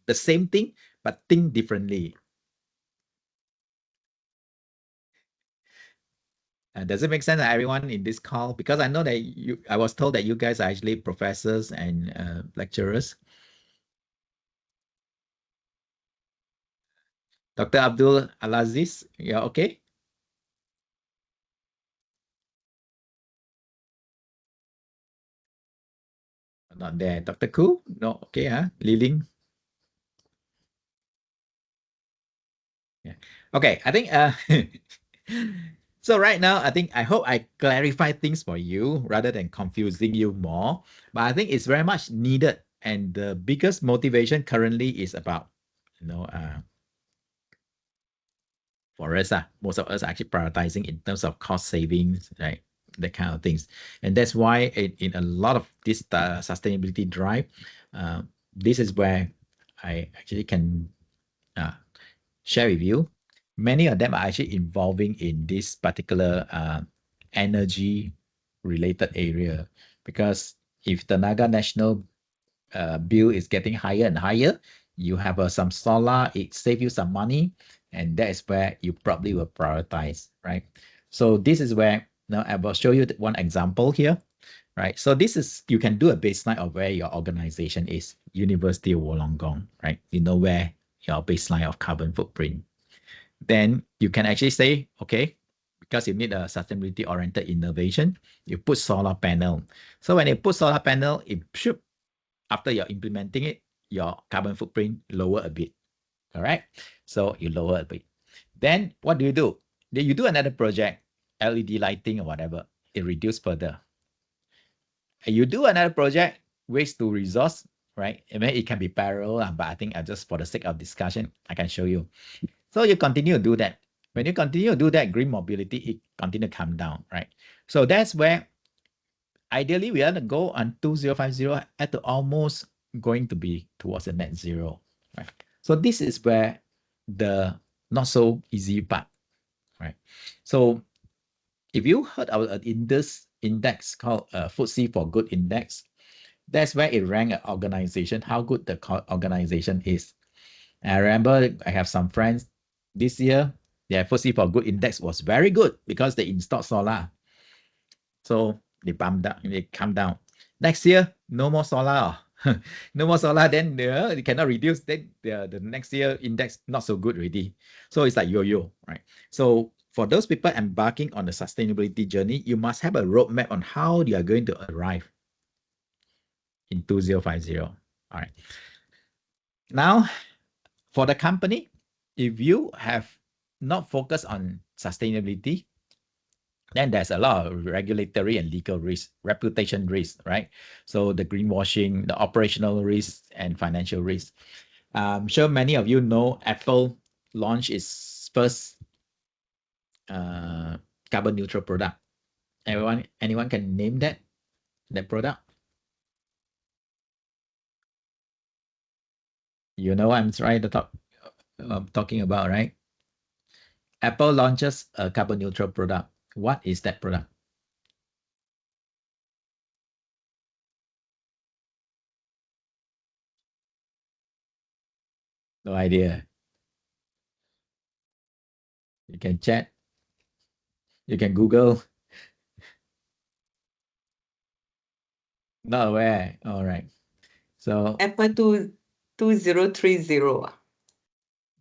the same thing, but think differently. Does it make sense to everyone in this call? Because I know that I was told that you guys are actually professors and lecturers. Dr. Abdul Alaziz, you're okay? Not there. Dr. Koo? No, okay, huh? Li Ling? Yeah. Okay, I think so right now, I hope I clarify things for you rather than confusing you more. But I think it's very much needed. And the biggest motivation currently is about, for us, most of us are actually prioritizing in terms of cost savings, right? That kind of things. And that's why in a lot of this sustainability drive, this is where I actually can share with you. Many of them are actually involving in this particular energy related area, because if the Naga National bill is getting higher and higher, you have some solar, it saves you some money, and that is where you probably will prioritize, right? So this is where, now I will show you one example here, right? So this is, you can do a baseline of where your organization is, University of Wollongong, right? You know where your baseline of carbon footprint. Then you can actually say, okay, because you need a sustainability oriented innovation, you put solar panel. So when you put solar panel, it should, after you're implementing it, your carbon footprint lower a bit. Correct? So you lower a bit. Then what do? Then you do another project, LED lighting or whatever, it reduce further. And you do another project, waste to resource, right? I mean, it can be parallel, but I think just for the sake of discussion, I can show you. So you continue to do that. When you continue to do that, green mobility, it continue to come down, right? So that's where ideally we want to go on 2050 at the almost going to be towards the net zero, right? So this is where the not so easy part, right? So if you heard of an index called FTSE for Good Index, that's where it rank an organization, how good the organization is. And I remember I have some friends this year, their FTSE for Good Index was very good because they installed solar. So they bump down, they come down. Next year, no more solar. No more solar, then they cannot reduce. Then the next year index not so good already. So it's like yo-yo, right? So for those people embarking on the sustainability journey, you must have a roadmap on how you are going to arrive in 2050. All right. Now, for the company, if you have not focused on sustainability, then there's a lot of regulatory and legal risk, reputation risk, right? So the greenwashing, the operational risk, and financial risk. I'm sure many of you know Apple launched its first carbon neutral product. Anyone can name that product? You know what I'm trying to talking about, right? Apple launches a carbon neutral product. What is that product? No idea. You can chat. You can Google. Not aware. All right. So Apple 2030.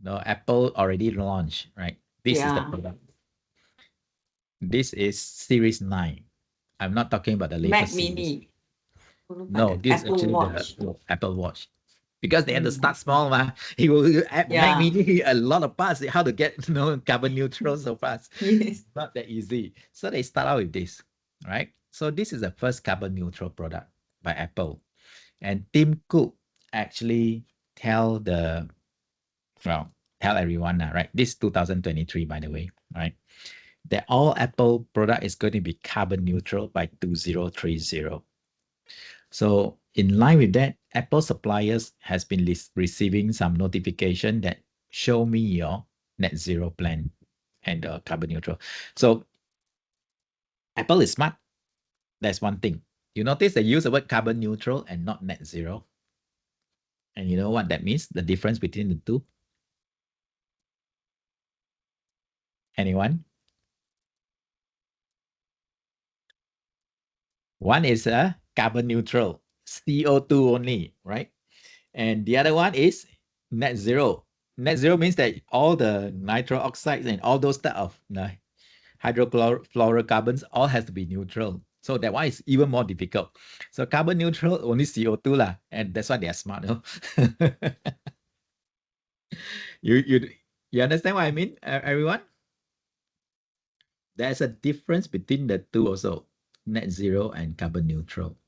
no, Apple already launched, right? This is the Yeah. product. This is Series 9. I'm not talking about the Mac latest series. Mini. Look No, like this is Apple actually Watch. the Apple Watch. Because they had to Mm. start small, He will make Yeah. me a lot of parts how to get carbon neutral so fast. Yes. Not that easy. So they start out with this, right? So this is the first carbon neutral product by Apple. And Tim Cook actually tell tell everyone now, right? This 2023, by the way, right? That all Apple product is going to be carbon neutral by 2030. So in line with that, Apple suppliers has been receiving some notification that show me your net zero plan and carbon neutral. So Apple is smart. That's one thing. You notice they use the word carbon neutral and not net zero. And you know what that means? The difference between the two? Anyone? One is carbon neutral, CO2 only, right? And the other one is net zero. Net zero means that all the nitro oxides and all those type of hydrofluorocarbons all has to be neutral. So that one is even more difficult. So carbon neutral only CO2 lah, and that's why they are smart. No? you understand what I mean, everyone? There's a difference between the two also, net zero and carbon neutral.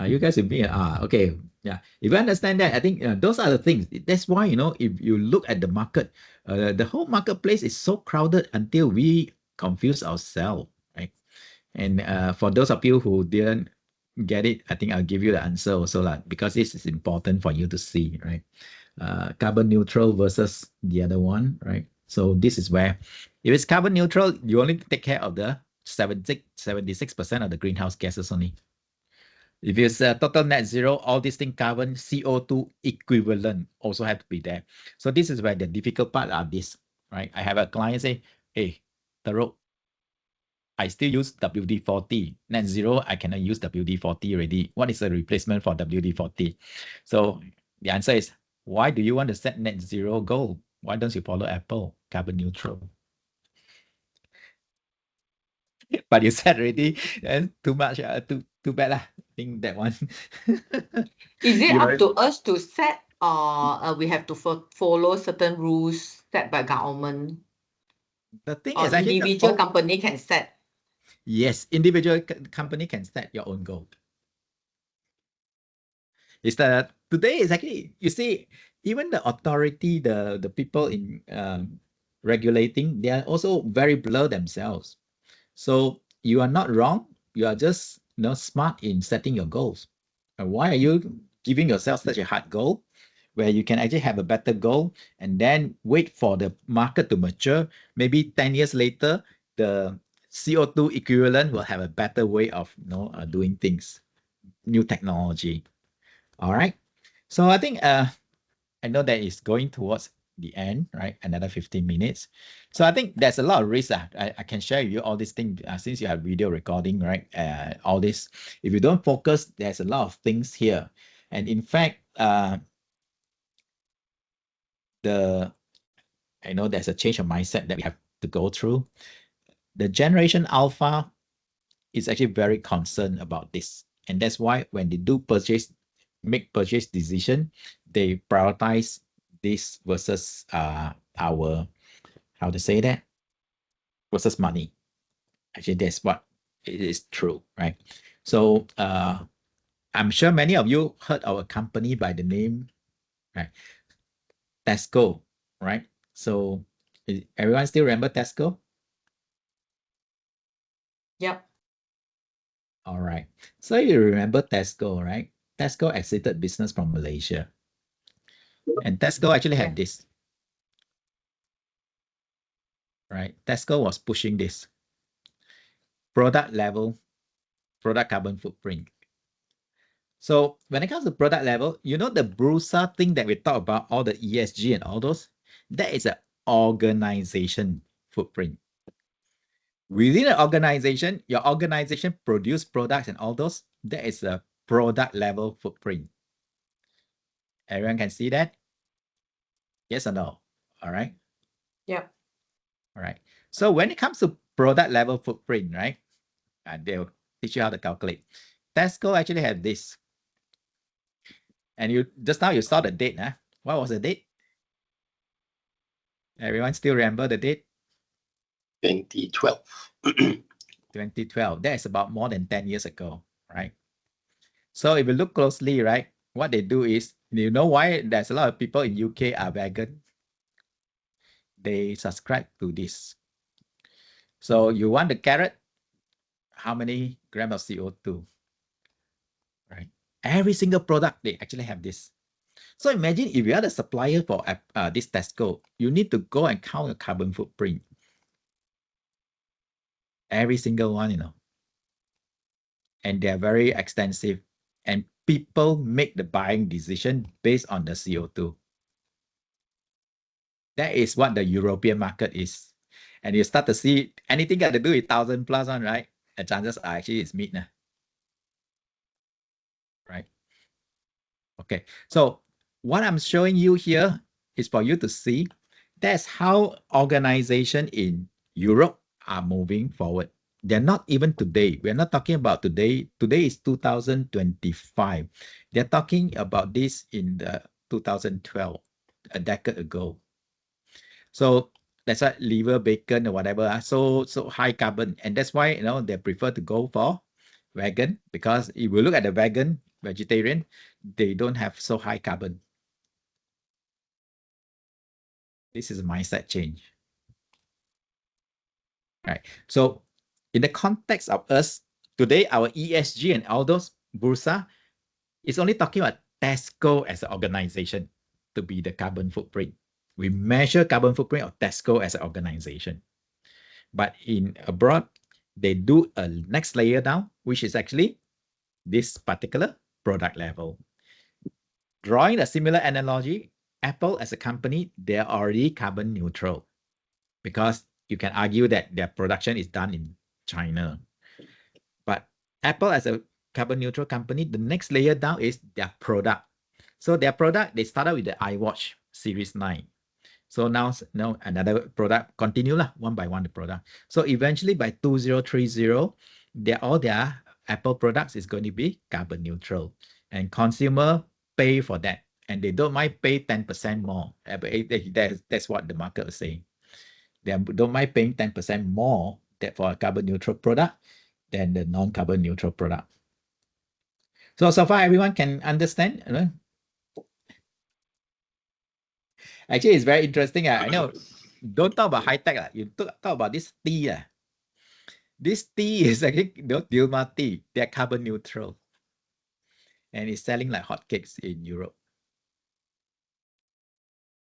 You guys with me? Okay. Yeah. If you understand that, I think those are the things. That's why, if you look at the market, the whole marketplace is so crowded until we confuse ourselves, right? And for those of you who didn't get it, I think I'll give you the answer also, because this is important for you to see, right? Carbon neutral versus the other one, right? So this is where, if it's carbon neutral, you only take care of the 76% of the greenhouse gases only. If it's a total net zero, all these things carbon CO2 equivalent also have to be there. So this is where the difficult part are this, right? I have a client say, hey, Tarok, I still use WD-40. Net zero, I cannot use WD-40 already. What is the replacement for WD-40? So the answer is, why do you want to set net zero goal? Why don't you follow Apple, carbon neutral? But you said already, too much, too bad lah. I think that one. Is it You up to us to set, or we have to follow certain rules set by government, The thing or is actually individual company can set? yes, individual company can set your own goal. Is that today is actually, you see, even the authority, the people in regulating, they are also very blur themselves. So you are not wrong. You are just smart in setting your goals. And why are you giving yourself such a hard goal where you can actually have a better goal and then wait for the market to mature? Maybe 10 years later, the CO2 equivalent will have a better way of doing things, new technology. All right. So I think I know that it's going towards the end, right? Another 15 minutes. So I think there's a lot of risk. I can share with you all these things since you have video recording, right? All this. If you don't focus, there's a lot of things here. And in fact, I know there's a change of mindset that we have to go through. The generation alpha is actually very concerned about this. And that's why when they do make purchase decision, they prioritize this versus our, how to say that, versus money. Actually, that's what it is true, right? So I'm sure many of you heard our company by the name, right? Tesco, right? So everyone still remember Tesco? Yep. All right. So you remember Tesco, right? Tesco exited business from Malaysia. And Tesco actually had this, right? Tesco was pushing this product level, product carbon footprint. So when it comes to product level, the BRUSA thing that we talk about, all the ESG and all those, that is an organization footprint. Within an organization, your organization produce products and all those, that is a product level footprint. Everyone can see that? Yes or no? All right. Yep. All right. So when it comes to product level footprint, right? teach you how to calculate. Tesco actually have this. And you just now you saw the date. Huh? What was the date? Everyone still remember the date? 2012. 2012. That is about more than 10 years ago, right? So if you look closely, right, what they do is, you know why there's a lot of people in UK are vegan? They subscribe to this. So you want the carrot, how many grams of CO2, right? Every single product, they actually have this. So imagine if you are the supplier for this Tesco, you need to go and count your carbon footprint. Every single one, you know. And they're very extensive. And people make the buying decision based on the CO2. That is what the European market is. And you start to see anything got to do with 1,000 plus one, right? The chances are actually it's meat now. Right? Okay. So what I'm showing you here is for you to see that's how organizations in Europe are moving forward. They're not even today. We're not talking about today. Today is 2025. They're talking about this in the 2012, a decade ago. So that's why liver, bacon, or whatever, so high carbon. And that's why, you know, they prefer to go for vegan, because if you look at the vegan, vegetarian, they don't have so high carbon. This is a mindset change. Right. So in the context of us, today, our ESG and all those Bursa is only talking about Tesco as an organization to be the carbon footprint. We measure carbon footprint of Tesco as an organization. But in abroad, they do a next layer down, which is actually this particular product level. Drawing a similar analogy, Apple as a company, they're already carbon neutral, because you can argue that their production is done in China. But Apple as a carbon neutral company, the next layer down is their product. So their product, they started with the iWatch Series 9. So now another product, continue lah, one by one the product. So eventually by 2030, all their Apple products is going to be carbon neutral. And consumer pay for that. And they don't mind pay 10% more. That's what the market is saying. They don't mind paying 10% more for a carbon neutral product than the non-carbon neutral product. So far everyone can understand. You know? Actually, it's very interesting. I know. Don't talk about high tech. You talk about this tea. This tea is actually Dilma tea. They're carbon neutral. And it's selling like hotcakes in Europe.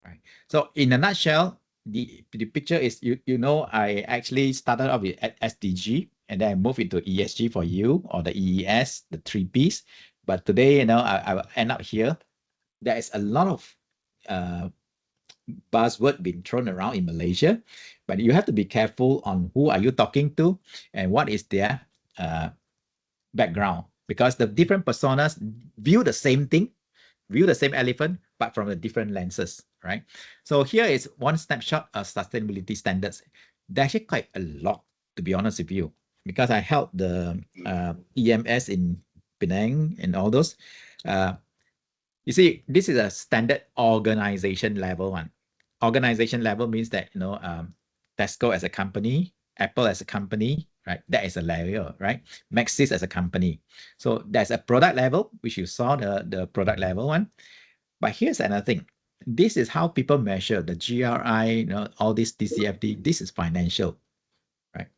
Right. So in a nutshell, the picture is, you know, I actually started off with SDG, and then I moved into ESG for you, or the EES, the 3Ps. But today, you know, I will end up here. There is a lot of buzzword being thrown around in Malaysia, but you have to be careful on who are you talking to and what is their background, because the different personas view the same thing, view the same elephant, but from the different lenses, right? So here is one snapshot of sustainability standards. There's actually quite a lot, to be honest with you, because I held the EMS in Penang and all those. You see, this is a standard organization level one. Organization level means that, you know, Tesco as a company, Apple as a company, right? That is a layer, right? Maxis as a company. So there's a product level, which you saw the product level one. But here's another thing. This is how people measure the GRI, you know, all this TCFD. This is financial, right?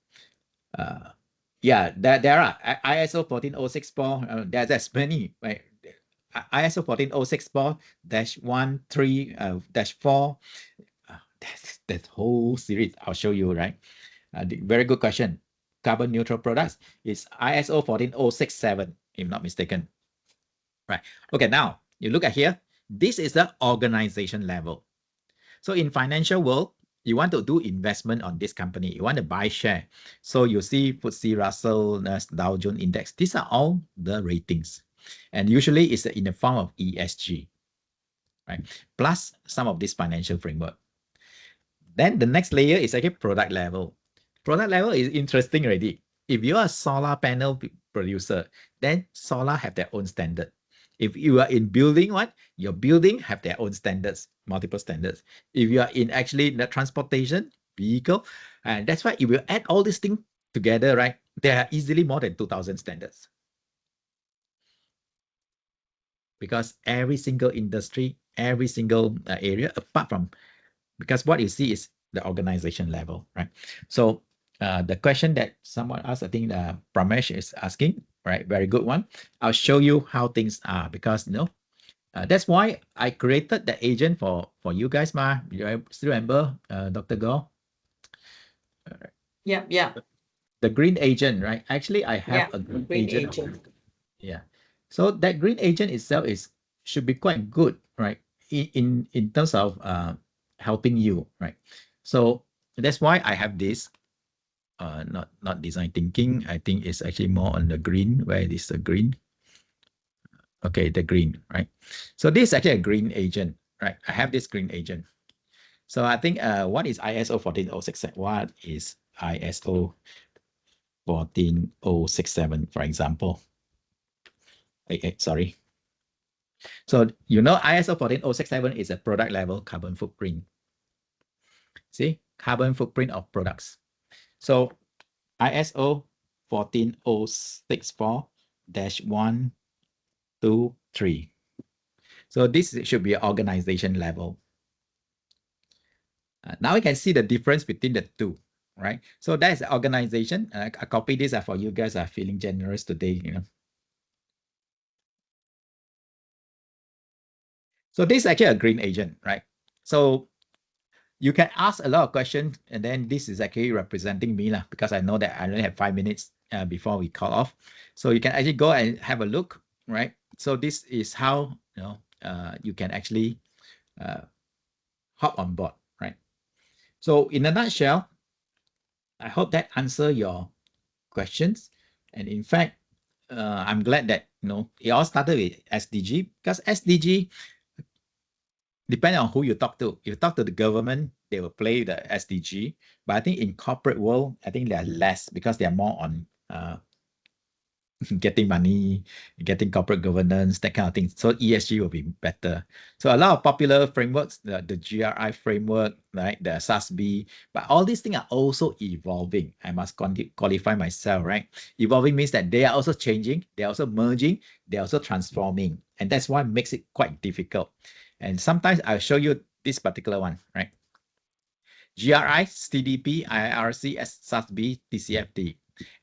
Yeah, there are ISO 14064. There's many, right? ISO 14064-13-4. That's that whole series. I'll show you, right? Very good question. Carbon neutral products is ISO 14067, if not mistaken. Right. Okay, now you look at here. This is the organization level. So in financial world, you want to do investment on this company. You want to buy share. So you see FTSE Russell, Dow Jones Index. These are all the ratings. And usually it's in the form of ESG, right? Plus some of this financial framework. Then the next layer is actually product level. Product level is interesting already. If you are a solar panel producer, then solar have their own standard. If you are in building one, your building have their own standards, multiple standards. If you are in actually the transportation vehicle, and that's why if you add all these things together, right, there are easily more than 2,000 standards. Because every single industry, every single area, apart from, because what you see is the organization level, right? So the question that someone asked, I think Pramesh is asking, right? Very good one. I'll show you how things are, because that's why I created the agent for you guys, Ma. You still remember, Dr. Go? Yeah, yeah. The green agent, right? Actually, I have a green agent. Yeah. So that green agent itself should be quite good, right? In terms of helping you, right? So that's why I have this. Not design thinking. I think it's actually more on the green. Where is the green? Okay, the green, right? So this is actually a green agent, right? I have this green agent. So I think what is ISO 14067? What is ISO 14067, for example? Sorry. So ISO 14067 is a product level carbon footprint. See, carbon footprint of products. So ISO 14064-1, 2, 3. So this should be organization level. Now we can see the difference between the two, right? So that's the organization. I copy this for you guys are feeling generous today, So this is actually a green agent, right? So you can ask a lot of questions, and then this is actually representing me because I know that I only have 5 minutes before we call off. So you can actually go and have a look, right? So this is how you can actually hop on board, right? So in a nutshell, I hope that answer your questions. And in fact, I'm glad that it all started with SDG, because SDG, depending on who you talk to. If you talk to the government, they will play the SDG. But I think in corporate world, I think they're less, because they're more on getting money, getting corporate governance, that kind of thing. So ESG will be better. So a lot of popular frameworks, the GRI framework, right, the SASB, but all these things are also evolving. I must qualify myself, right? Evolving means that they are also changing, they're also merging, they're also transforming. And that's why it makes it quite difficult. And sometimes I'll show you this particular one, right? GRI, CDP, IRC, SASB, TCFD.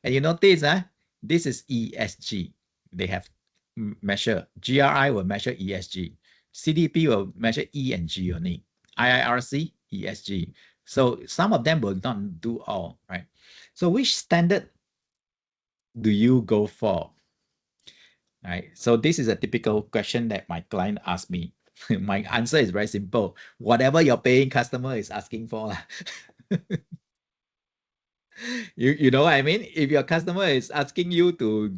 And you notice, this is ESG. They have measure. GRI will measure ESG. CDP will measure E and G only. IIRC, ESG. So some of them will not do all, right? So which standard do you go for? Right. So this is a typical question that my client asked me. My answer is very simple. Whatever your paying customer is asking for. You know what I mean? If your customer is asking you to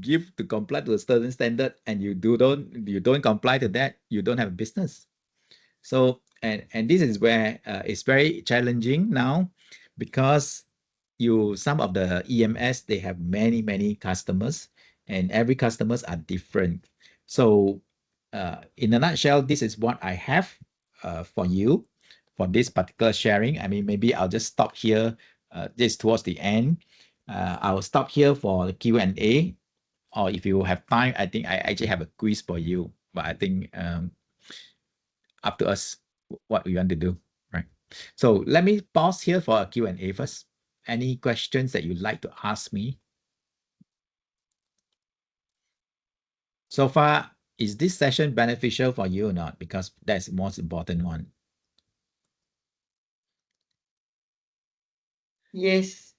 comply to a certain standard, and you don't comply to that, you don't have a business. So and this is where it's very challenging now, because some of the EMS, they have many customers, and every customers are different. So in a nutshell, this is what I have for you for this particular sharing. I mean, maybe I'll just stop here. This towards the end. I'll stop here for the Q&A, or if you have time, I think I actually have a quiz for you. But I think up to us what we want to do, right? So let me pause here for a Q&A first. Any questions that you'd like to ask me? So far, is this session beneficial for you or not? Because that's the most important one. Yes.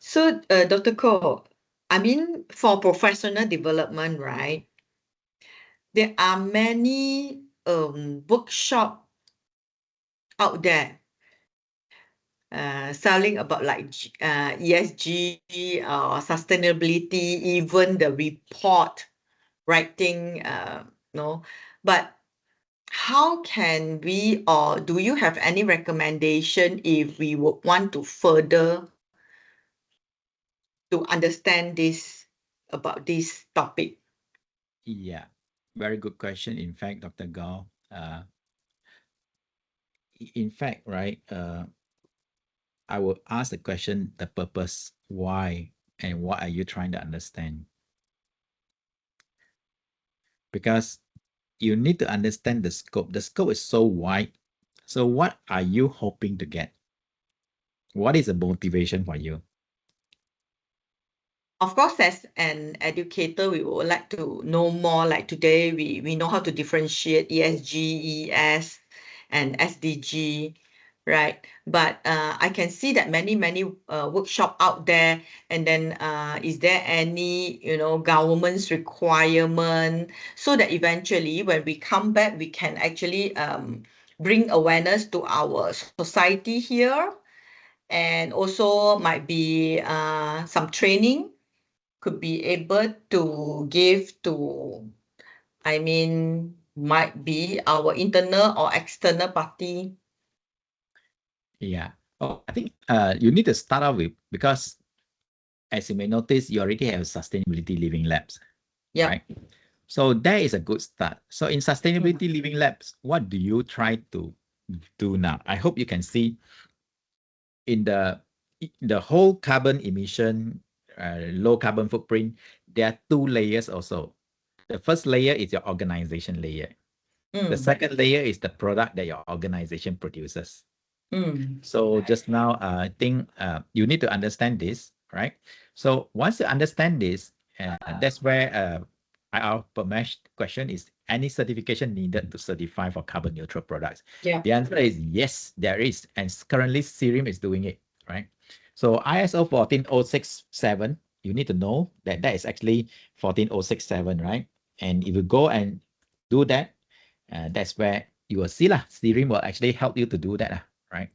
So, Dr. Khoh, I mean, for professional development, right? There are many workshop out there selling about like ESG or sustainability, even the report writing, but how can we, or do you have any recommendation if we would want to further to understand this about this topic? Yeah, very good question. In fact, Dr. Gao, in fact, right, I will ask the question, the purpose, why, and what are you trying to understand? Because you need to understand the scope. The scope is so wide. So what are you hoping to get? What is the motivation for you? Of course, as an educator, we would like to know more. Like today, we know how to differentiate ESG, ES, and SDG, right? But I can see that many workshop out there. And then is there any government's requirement so that eventually when we come back, we can actually bring awareness to our society here, and also might be some training could be able to give to, might be our internal or external party. Yeah. Oh, I think you need to start off with, because as you may notice, you already have sustainability living labs. Yeah. Right. So that is a good start. So in sustainability living labs, what do you try to do now? I hope you can see in the whole carbon emission, low carbon footprint, there are two layers also. The first layer is your organization layer. The second layer is the product that your organization produces. So just now, I think you need to understand this, right? So once you understand this, that's where our next question is, any certification needed to certify for carbon neutral products? Yeah. The answer is yes, there is. And currently Cerim is doing it, right? So ISO 14067, you need to know that that is actually 14067, right? And if you go and do that, that's where you will see Cerim will actually help you to do that, right?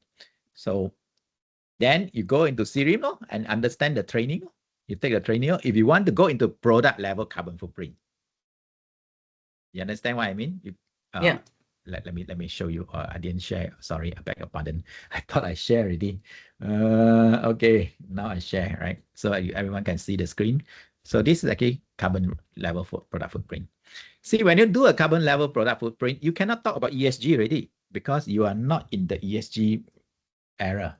So then you go into Cerim and understand the training. You take the training. If you want to go into product level carbon footprint, you understand what I mean? Yeah. Let me show you. I didn't share. Sorry, I beg your pardon. I thought I shared already. Okay, now I share, right? So everyone can see the screen. So this is actually carbon level for product footprint. See, when you do a carbon level product footprint, you cannot talk about ESG already because you are not in the ESG era.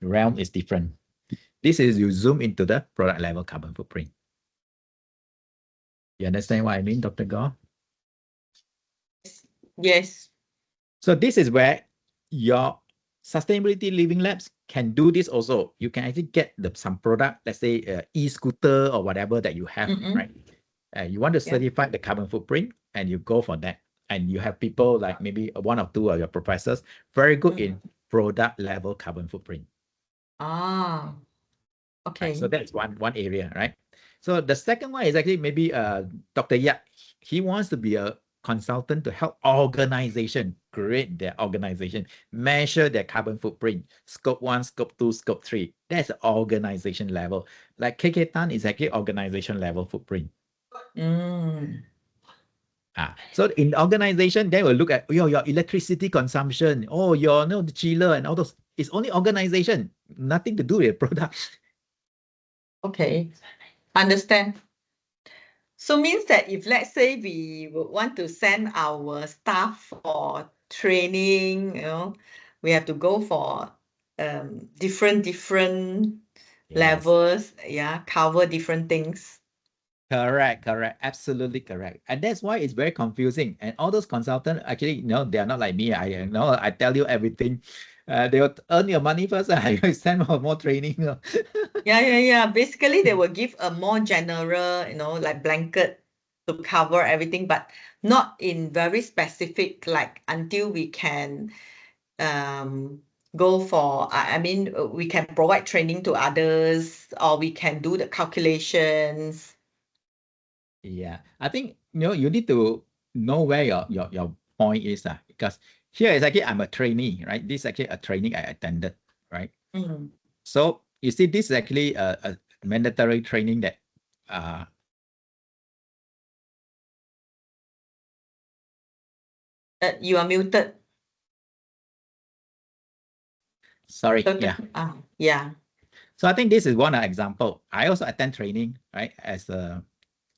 The realm is different. This is you zoom into the product level carbon footprint. You understand what I mean, Dr. Gore? Yes. So this is where your sustainability living labs can do this also. You can actually get some product, let's say e-scooter or whatever that you have, right? You want to certify the carbon footprint and you go for that. And you have people like maybe one or two of your professors, very good in product level carbon footprint. Ah, okay. Right, so that's one area, right? So the second one is actually maybe Dr. Yap. He wants to be a consultant to help organization create their organization, measure their carbon footprint, scope 1, scope 2, scope 3. That's the organization level. Like KK Tan is actually organization level footprint. So in the organization, they will look at your electricity consumption, your the chiller and all those. It's only organization, nothing to do with products. Okay, understand. So means that if let's say we would want to send our staff for training, we have to go for different levels, cover different things. Correct. Absolutely correct. And that's why it's very confusing. And all those consultants, actually, they are not like me. I tell you everything. They will earn your money first. I send more training. Yeah. Basically, they will give a more general, like blanket to cover everything, but not in very specific, like until we can go for, we can provide training to others or we can do the calculations. Yeah, I think you need to know where your point is, because here is actually I'm a trainee, right? This is actually a training I attended, right? So you see, this is actually a mandatory training that You are muted. Sorry, Yeah. So I think this is one example. I also attend training, right, as a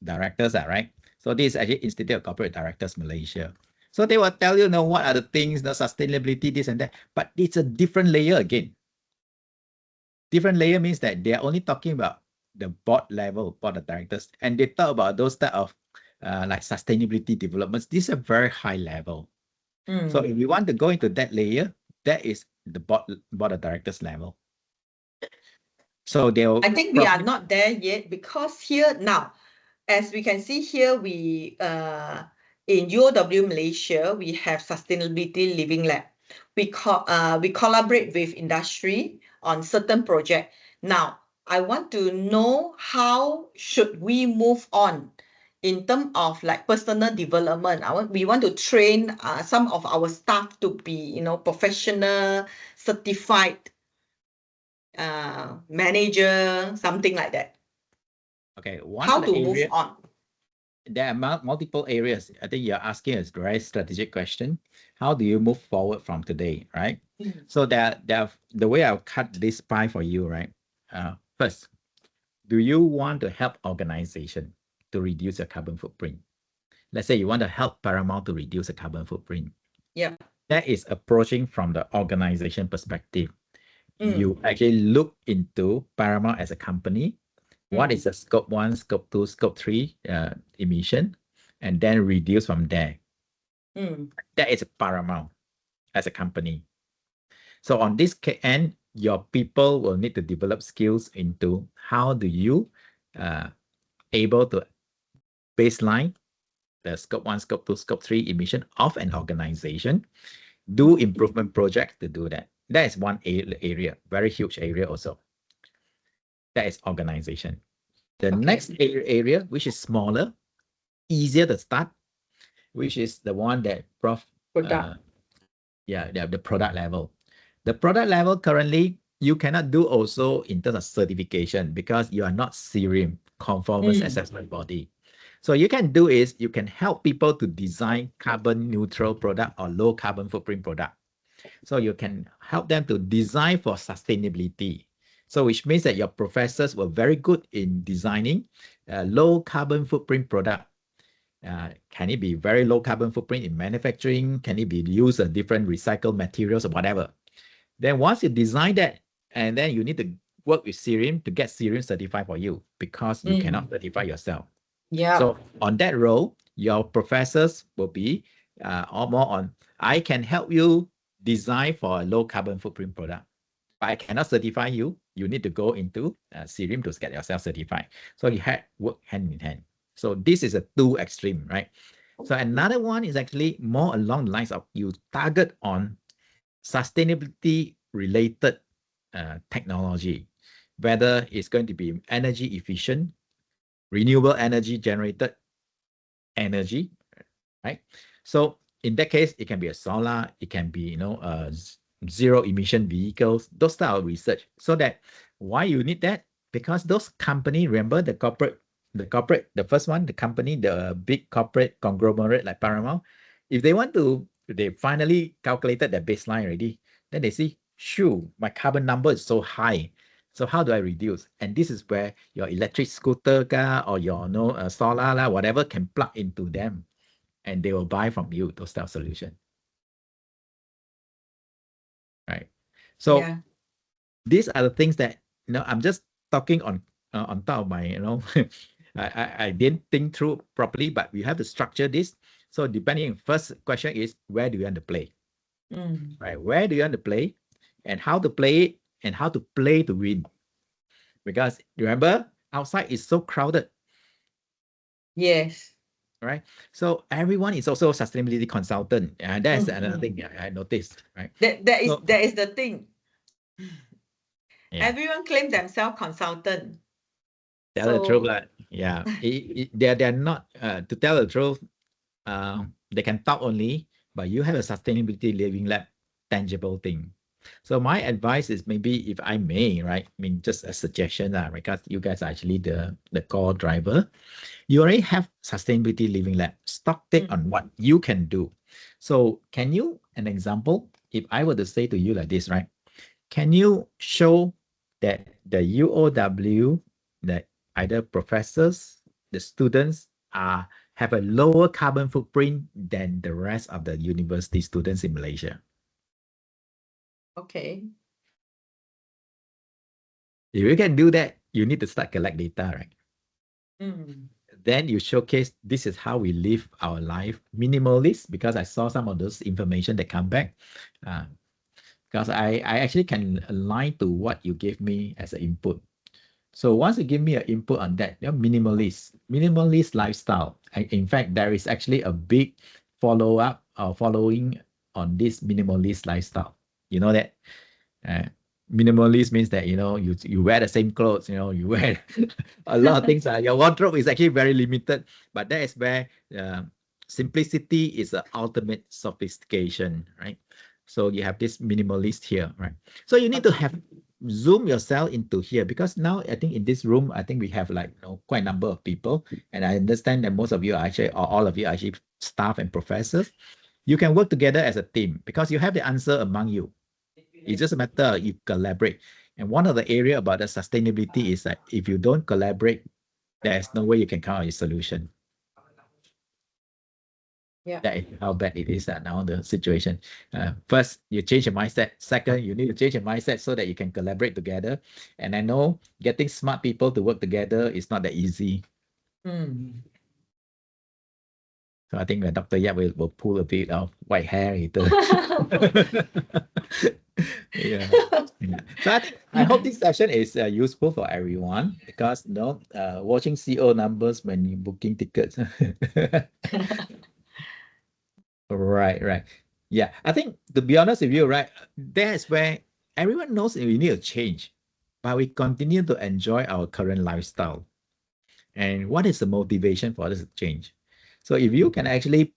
directors, right? So this is actually Institute of Corporate Directors Malaysia. So they will tell you, what are the things, the sustainability, this and that, but it's a different layer again. Different layer means that they are only talking about the board level, board of directors, and they talk about those type of like sustainability developments. These are very high level. So if you want to go into that layer, that is the board of directors level. So they'll I think we are not there yet, because here now, as we can see here, we in UOW Malaysia, we have Sustainability Living Lab. We collaborate with industry on certain project. Now, I want to know how should we move on in terms of like personal development. We want to train some of our staff to be, professional, certified manager, something like that. Okay, one How of the to move area, on? there are multiple areas. I think you're asking a very strategic question. How do you move forward from today, right? So the way I'll cut this pie for you, right? First, do you want to help organization to reduce your carbon footprint? Let's say you want to help Paramount to reduce the carbon footprint. Yeah. That is approaching from the organization perspective. You actually look into Paramount as a company. What is the scope 1, scope 2, scope 3 emission, and then reduce from there. That is Paramount as a company. So on this end, your people will need to develop skills into how do you able to baseline the scope 1, scope 2, scope 3 emission of an organization, do improvement projects to do that. That is one area, very huge area also. That is organization. The next area, which is smaller, easier to start, which is the one that Prof. The product level. The product level currently, you cannot do also in terms of certification because you are not CIRIM, conformance assessment body. So you can do is you can help people to design carbon neutral product or low carbon footprint product. So you can help them to design for sustainability. So which means that your professors were very good in designing low carbon footprint product. Can it be very low carbon footprint in manufacturing? Can it be used in different recycled materials or whatever? Then once you design that, and then you need to work with CIRIM to get CIRIM certified for you because you cannot certify yourself. Yeah. So on that role, your professors will be more on, I can help you design for a low carbon footprint product, but I cannot certify you. You need to go into CIRIM to get yourself certified. So you work hand in hand. So this is a two extreme, right? So another one is actually more along the lines of you target on sustainability related technology, whether it's going to be energy efficient, renewable energy generated energy, right? So in that case, it can be a solar, it can be, zero emission vehicles, those type of research. So that why you need that? Because those company, remember the first one, the company, the big corporate conglomerate like Paramount, if they want to, they finally calculated their baseline already, then they see, shoo, my carbon number is so high. So how do I reduce? And this is where your electric scooter car or your solar whatever can plug into them, and they will buy from you those type of solution. Right. So these are the things that I'm just talking on top of my I didn't think through properly, but we have to structure this. So depending, first question is where do you want to play? Right? Where do you want to play, and how to play it, and how to play to win? Because remember, outside is so crowded. Yes. Right. So everyone is also a sustainability consultant. And that's another thing I noticed. Right. That is the thing. Yeah. Everyone claims themselves consultant. Tell the truth, yeah. They're not to tell the truth. They can talk only, but you have a sustainability living lab, tangible thing. So my advice is, maybe if I may, right? I mean, just a suggestion, because you guys are actually the core driver. You already have sustainability living lab. Stock take on what you can do. So can you, an example, if I were to say to you like this, right? Can you show that the UOW, that either professors, the students have a lower carbon footprint than the rest of the university students in Malaysia. Okay. If you can do that, you need to start collect data, right? Then you showcase this is how we live our life minimalist, because I saw some of those information that come back. Because I actually can align to what you gave me as an input. So once you give me an input on that, minimalist lifestyle. In fact, there is actually a big follow-up or following on this minimalist lifestyle. You know that? Minimalist means that, you wear the same clothes, you wear a lot of things. Your wardrobe is actually very limited, but that is where simplicity is the ultimate sophistication, right? So you have this minimalist here, right? So you need to have zoom yourself into here, because now I think in this room, I think we have like quite a number of people, and I understand that most of you are actually, or all of you are actually staff and professors. You can work together as a team because you have the answer among you. It's just a matter of you collaborate. And one of the area about the sustainability is that if you don't collaborate, there's no way you can come up with a solution. Yeah. That is how bad it is now, the situation. First, you change your mindset. Second, you need to change your mindset so that you can collaborate together. And I know getting smart people to work together is not that easy. So I think Dr. Yap will pull a bit of white hair later. Yeah. So I hope this session is useful for everyone, because watching CO numbers when you're booking tickets. Right. Yeah, I think, to be honest with you, right, that's where everyone knows we need to change, but we continue to enjoy our current lifestyle. And what is the motivation for us to change? So if you can actually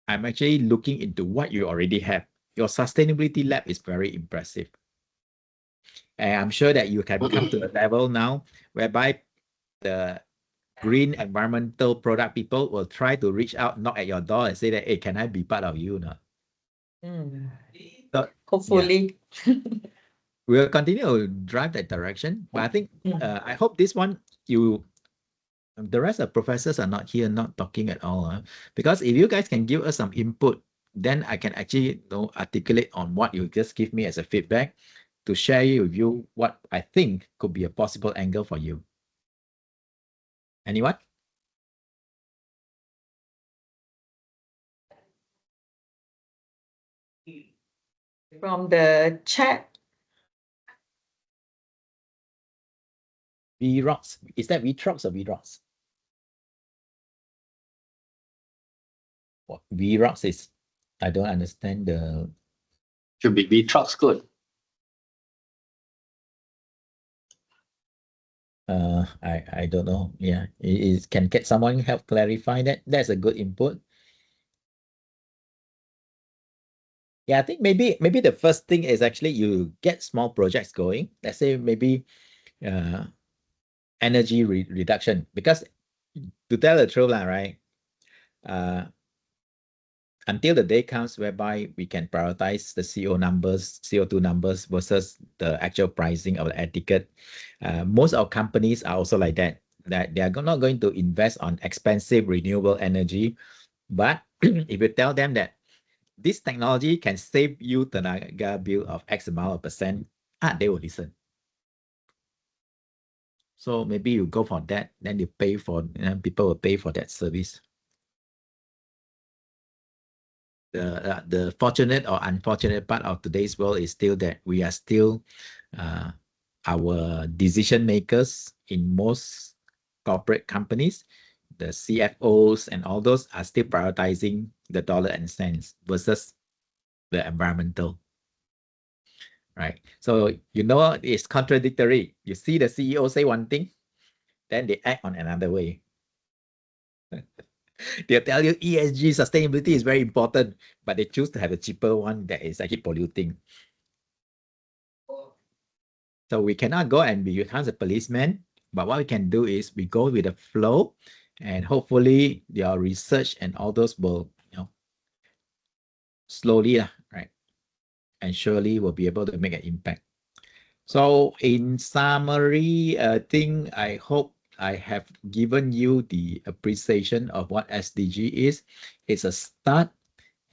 I'm actually looking into what you already have. Your sustainability lab is very impressive. And I'm sure that you can come to a level now whereby the green environmental product people will try to reach out, knock at your door and say that, hey, can I be part of you now? So, Hopefully. yeah, we'll continue to drive that direction. But I think, I hope this one, the rest of professors are not here, not talking at all. Because if you guys can give us some input, then I can actually articulate on what you just give me as a feedback to share with you what I think could be a possible angle for you. Anyone? From the chat. VROX. Is that VTROX or VROX? What VROX is? I don't understand the... Should be V-Trucks good. I don't know. Yeah, can get someone help clarify that? That's a good input. Yeah, I think maybe the first thing is actually you get small projects going. Let's say maybe energy reduction, because to tell the truth, right? Until the day comes whereby we can prioritize the CO2 numbers versus the actual pricing of the air ticket. Most of companies are also like that they are not going to invest on expensive renewable energy. But if you tell them that this technology can save you the Naga bill of X amount of percent, they will listen. So maybe you go for that, then you pay for, people will pay for that service. The fortunate or unfortunate part of today's world is still that we are still our decision makers in most corporate companies, the CFOs and all those are still prioritizing the dollar and cents versus the environmental. Right. So it's contradictory. You see the CEO say one thing, then they act on another way. They'll tell you ESG sustainability is very important, but they choose to have a cheaper one that is actually polluting. So we cannot go and become a policeman, but what we can do is we go with the flow, and hopefully your research and all those will, slowly, right, and surely will be able to make an impact. So in summary, I think I hope I have given you the appreciation of what SDG is. It's a start.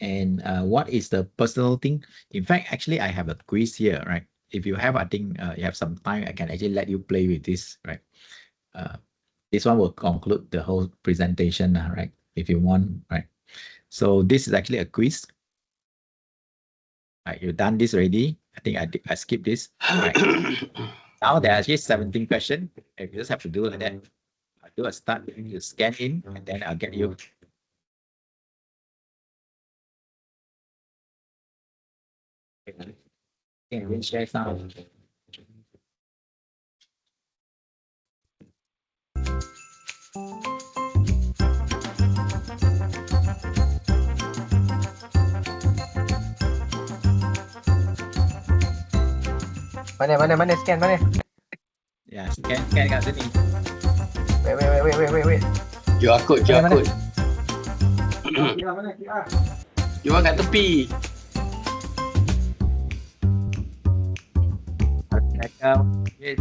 And what is the personal thing? In fact, actually, I have a quiz here, right? If you have, I think you have some time, I can actually let you play with this, right? This one will conclude the whole presentation, right? If you want, right? So this is actually a quiz. Right, you've done this already. I think I skipped this. Right. Now there are actually 17 questions. You just have to do like that. I'll do a start, you scan in, and then I'll get you. Okay, we'll share some. Mana scan mana? Ya, scan kat sini. Wait. QR code, QR Mana? code. QR kat tepi. Yes.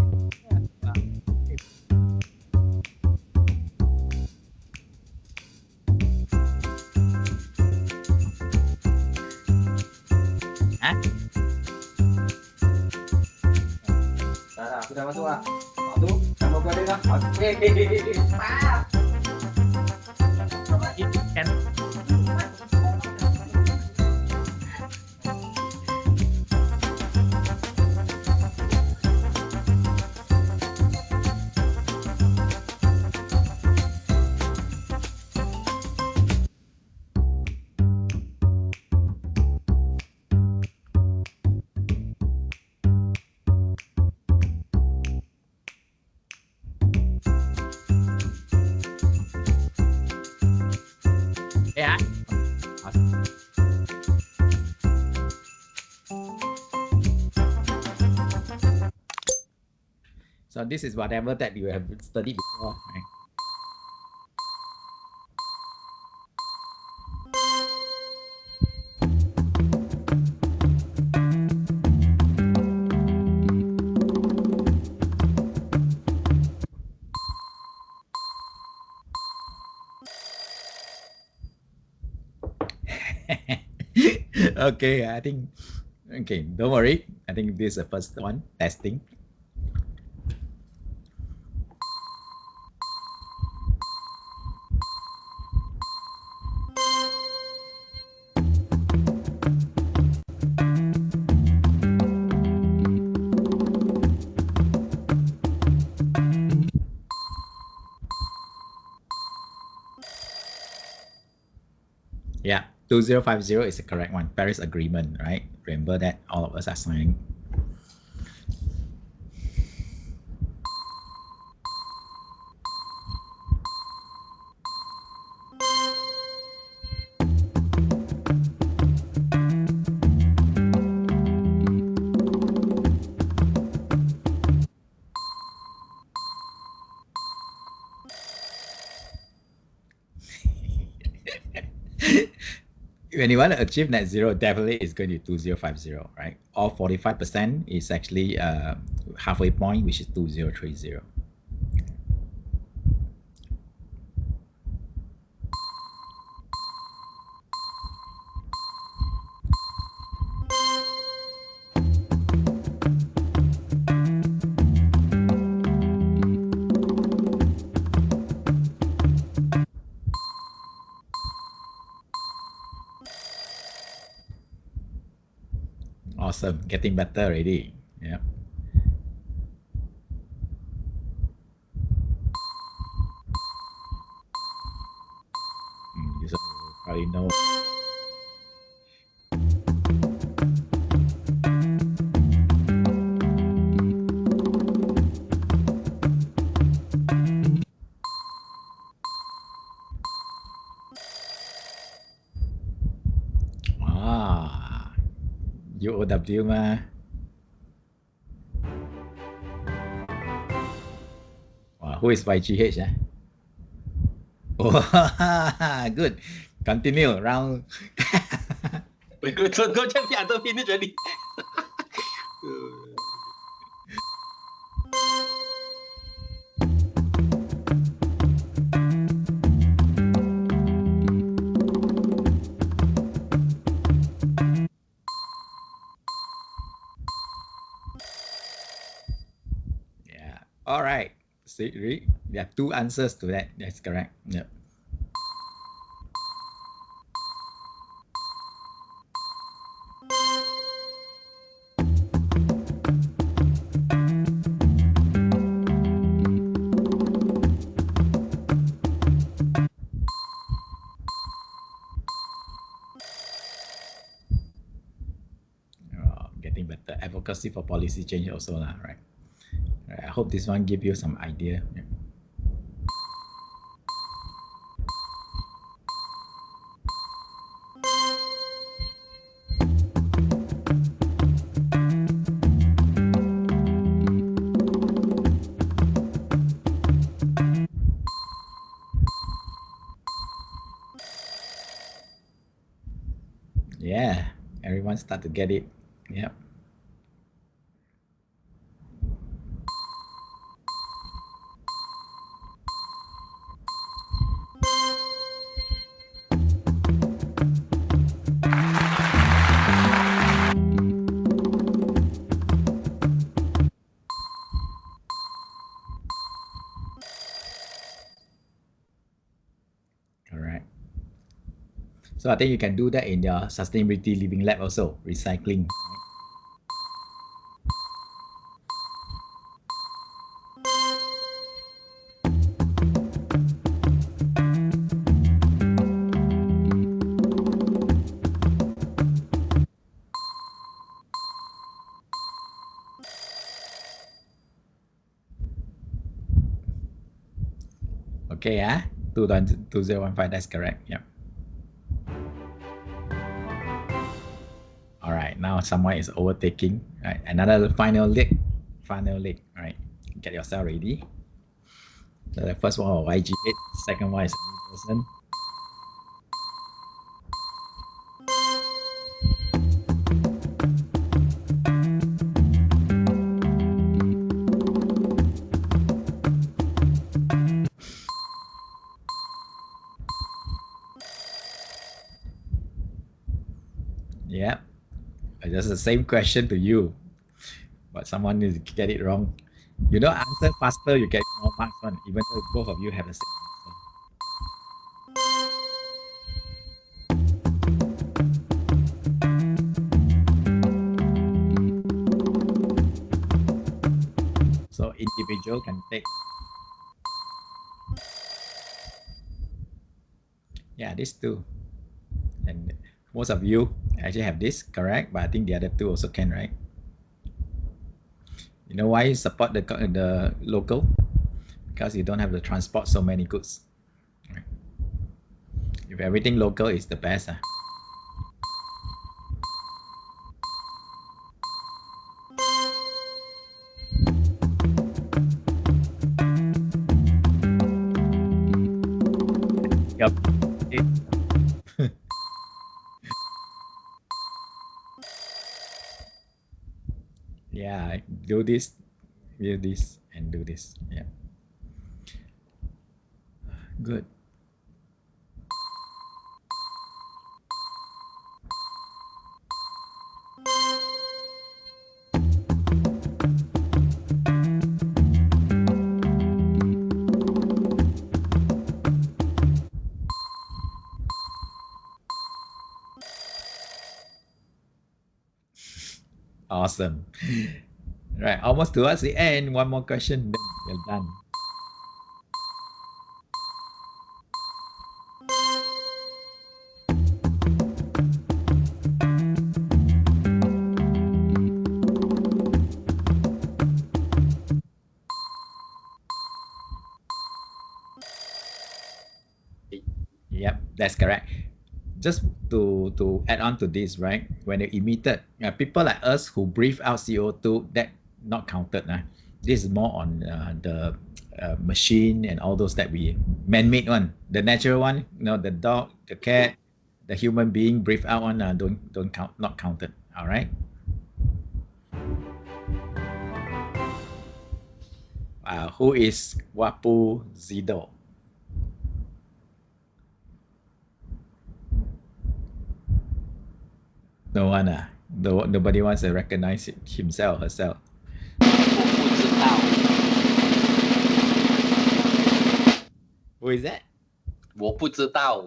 Hah? Dah, aku dah masuk ah. Tu, nama kau ada dah. Okey. Scan. Ya. So this is whatever that you have studied before, right? Okay, I think, okay, don't worry. I think this is the first one, testing. Yeah, 2050 is the correct one. Paris Agreement, right? Remember that all of us are signing. When you want to achieve net zero, definitely it's going to be 2050, right? Or 45% is actually halfway point, which is 2030. Awesome, getting better already. Yeah. You probably know. Ah, UOW mah. Wow, who is YGH? Oh, good. Continue round. Kau jangan biar atau finish already. All right. See, there are two answers to that. That's correct. Yep. Getting better advocacy for policy change also lah, right? I hope this one give you some idea. Yeah. Yeah, everyone start to get it. Yep. All right. So I think you can do that in your sustainability living lab also, recycling. Okay, 2015, that's correct. Yep. All right, now someone is overtaking. All right, another final leg. All right, get yourself ready. So the first one was YG8, second one is a new person. Yeah, just the same question to you, but someone needs to get it wrong. You don't answer faster, you get more marks one, even though both of you have the same answer. So individual can take. Yeah, these two. And most of you actually have this correct, but I think the other two also can, right? You know why you support the local? Because you don't have to transport so many goods. Right? If everything local is the best. Yep. Yeah, do this, and do this. Yeah. Good. Awesome. Right, almost towards the end. One more question, then we're done. Yep, that's correct. Just to add on to this, right? When they emitted, people like us who breathe out CO2, that not counted. This is more on the machine and all those that we man-made one. The natural one, the dog, the cat, the human being breathe out one, don't count, not counted. All right. Who is Wapu Zido? No one. Nobody wants to recognize himself, herself. 我不知道。Who is that? 我不知道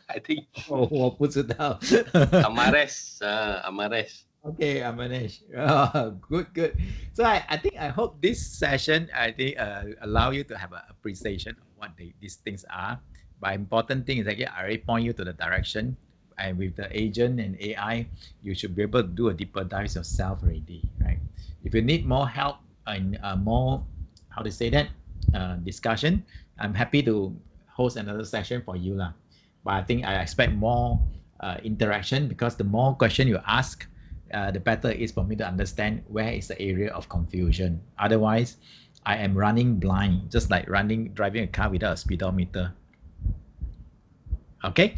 I think 我不知道。Amares. Amares. Okay, Amanesh. Good, good. So I think I hope this session allow you to have an appreciation of what these things are. But important thing is actually I already point you to the direction, and with the agent and AI, you should be able to do a deeper dive yourself already, right? If you need more help and more, how to say that, discussion, I'm happy to host another session for you lah. But I think I expect more interaction, because the more question you ask, the better it is for me to understand where is the area of confusion. Otherwise, I am running blind, just like driving a car without a speedometer. Okay,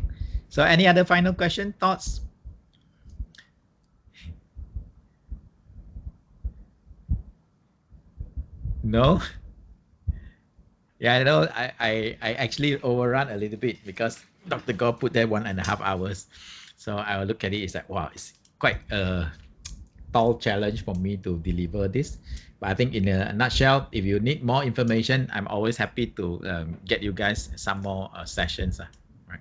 so any other final question, thoughts? No? Yeah, I know I actually overrun a little bit because Dr. Goh put there 1.5 hours. So I will look at it, it's like, wow, it's quite a tall challenge for me to deliver this. But I think in a nutshell, if you need more information, I'm always happy to get you guys some more sessions. Right.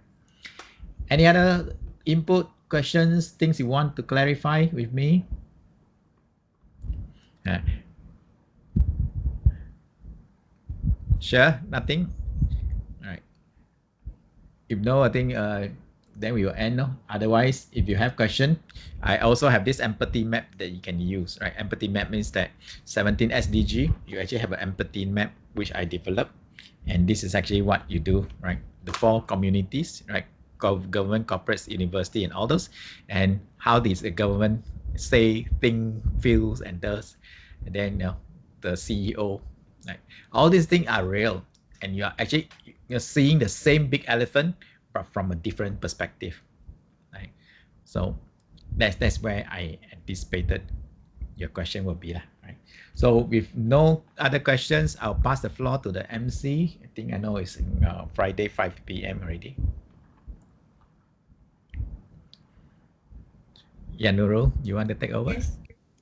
Any other input, questions, things you want to clarify with me? Sure, nothing? All right. If no, I think then we will end. No? Otherwise, if you have question, I also have this empathy map that you can use, right? Empathy map means that 17 SDG, you actually have an empathy map, which I developed. And this is actually what you do, right? The 4 communities, right? Government, corporates, university, and all those. And how does the government say, think, feels, and does. And then, the CEO, right? All these things are real. And you are actually seeing the same big elephant, but from a different perspective, right? So that's where I anticipated your question will be, right? So with no other questions, I'll pass the floor to the MC. I think I know it's Friday 5 p.m. already. Yeah, Nurul, you want to take over? Yes.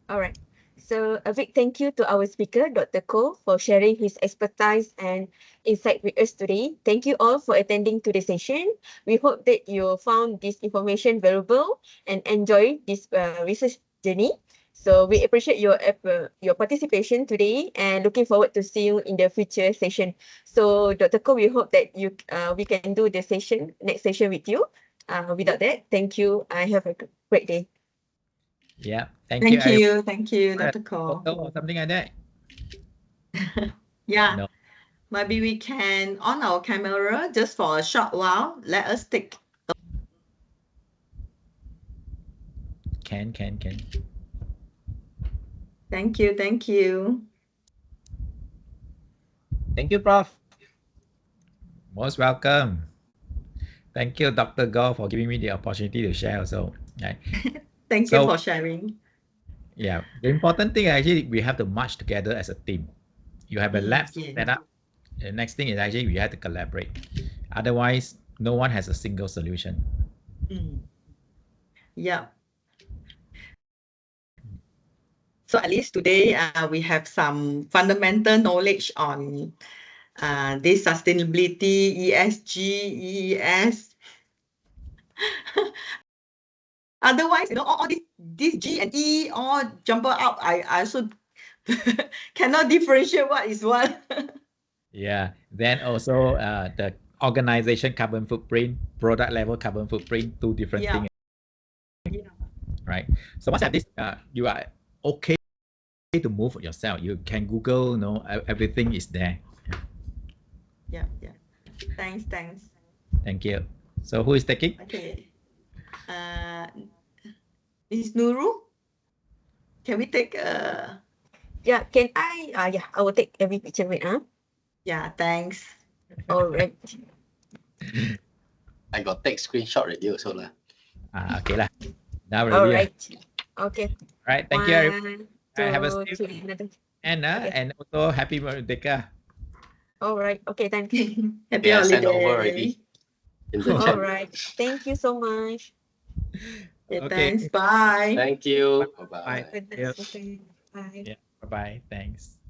All right. So a big thank you to our speaker, Dr. Khoh, for sharing his expertise and insight with us today. Thank you all for attending today's session. We hope that you found this information valuable and enjoy this research journey. So we appreciate your participation today and looking forward to see you in the future session. So Dr. Khoh, we hope that we can do the next session with you. Without that, thank you. I have a great day. Yeah, Thank you, Dr. Khoh. Or something like that. Yeah, No. maybe we can on our camera just for a short while. Let us take. Can. Thank you, thank you. Thank you, Prof. Most welcome. Thank you, Dr. Goh, for giving me the opportunity to share also. Right. Thank you for sharing. Yeah, the important thing actually we have to march together as a team. You have a lab set up. The next thing is actually we have to collaborate. Otherwise, no one has a single solution. Yeah. So at least today we have some fundamental knowledge on this sustainability, ESG, EES. Otherwise, all this G and E all jumble up. I also cannot differentiate what is what. Yeah. Then also the organization carbon footprint, product level carbon footprint, 2 different things. Yeah. Right. So once you have this, you are okay to move yourself. You can Google, everything is there. Yeah. Thanks. Thank you. So who is taking? Okay. Ms. Nurul, can we take Yeah, can I? Yeah, I will take every picture with. Yeah, thanks. All right. I got take screenshot already also lah. Okay lah. Now ready. All right. Okay. Right. Thank you, everyone. Have a safe another. and also happy birthday. All right. Okay, thank you. Happy Yeah, holiday. send over already in the All chat. right. Thank you so much. Okay, Okay. thanks. Bye. Thank you. Bye. Bye-bye. Good night. Okay. Bye. Yeah. Bye-bye. Thanks.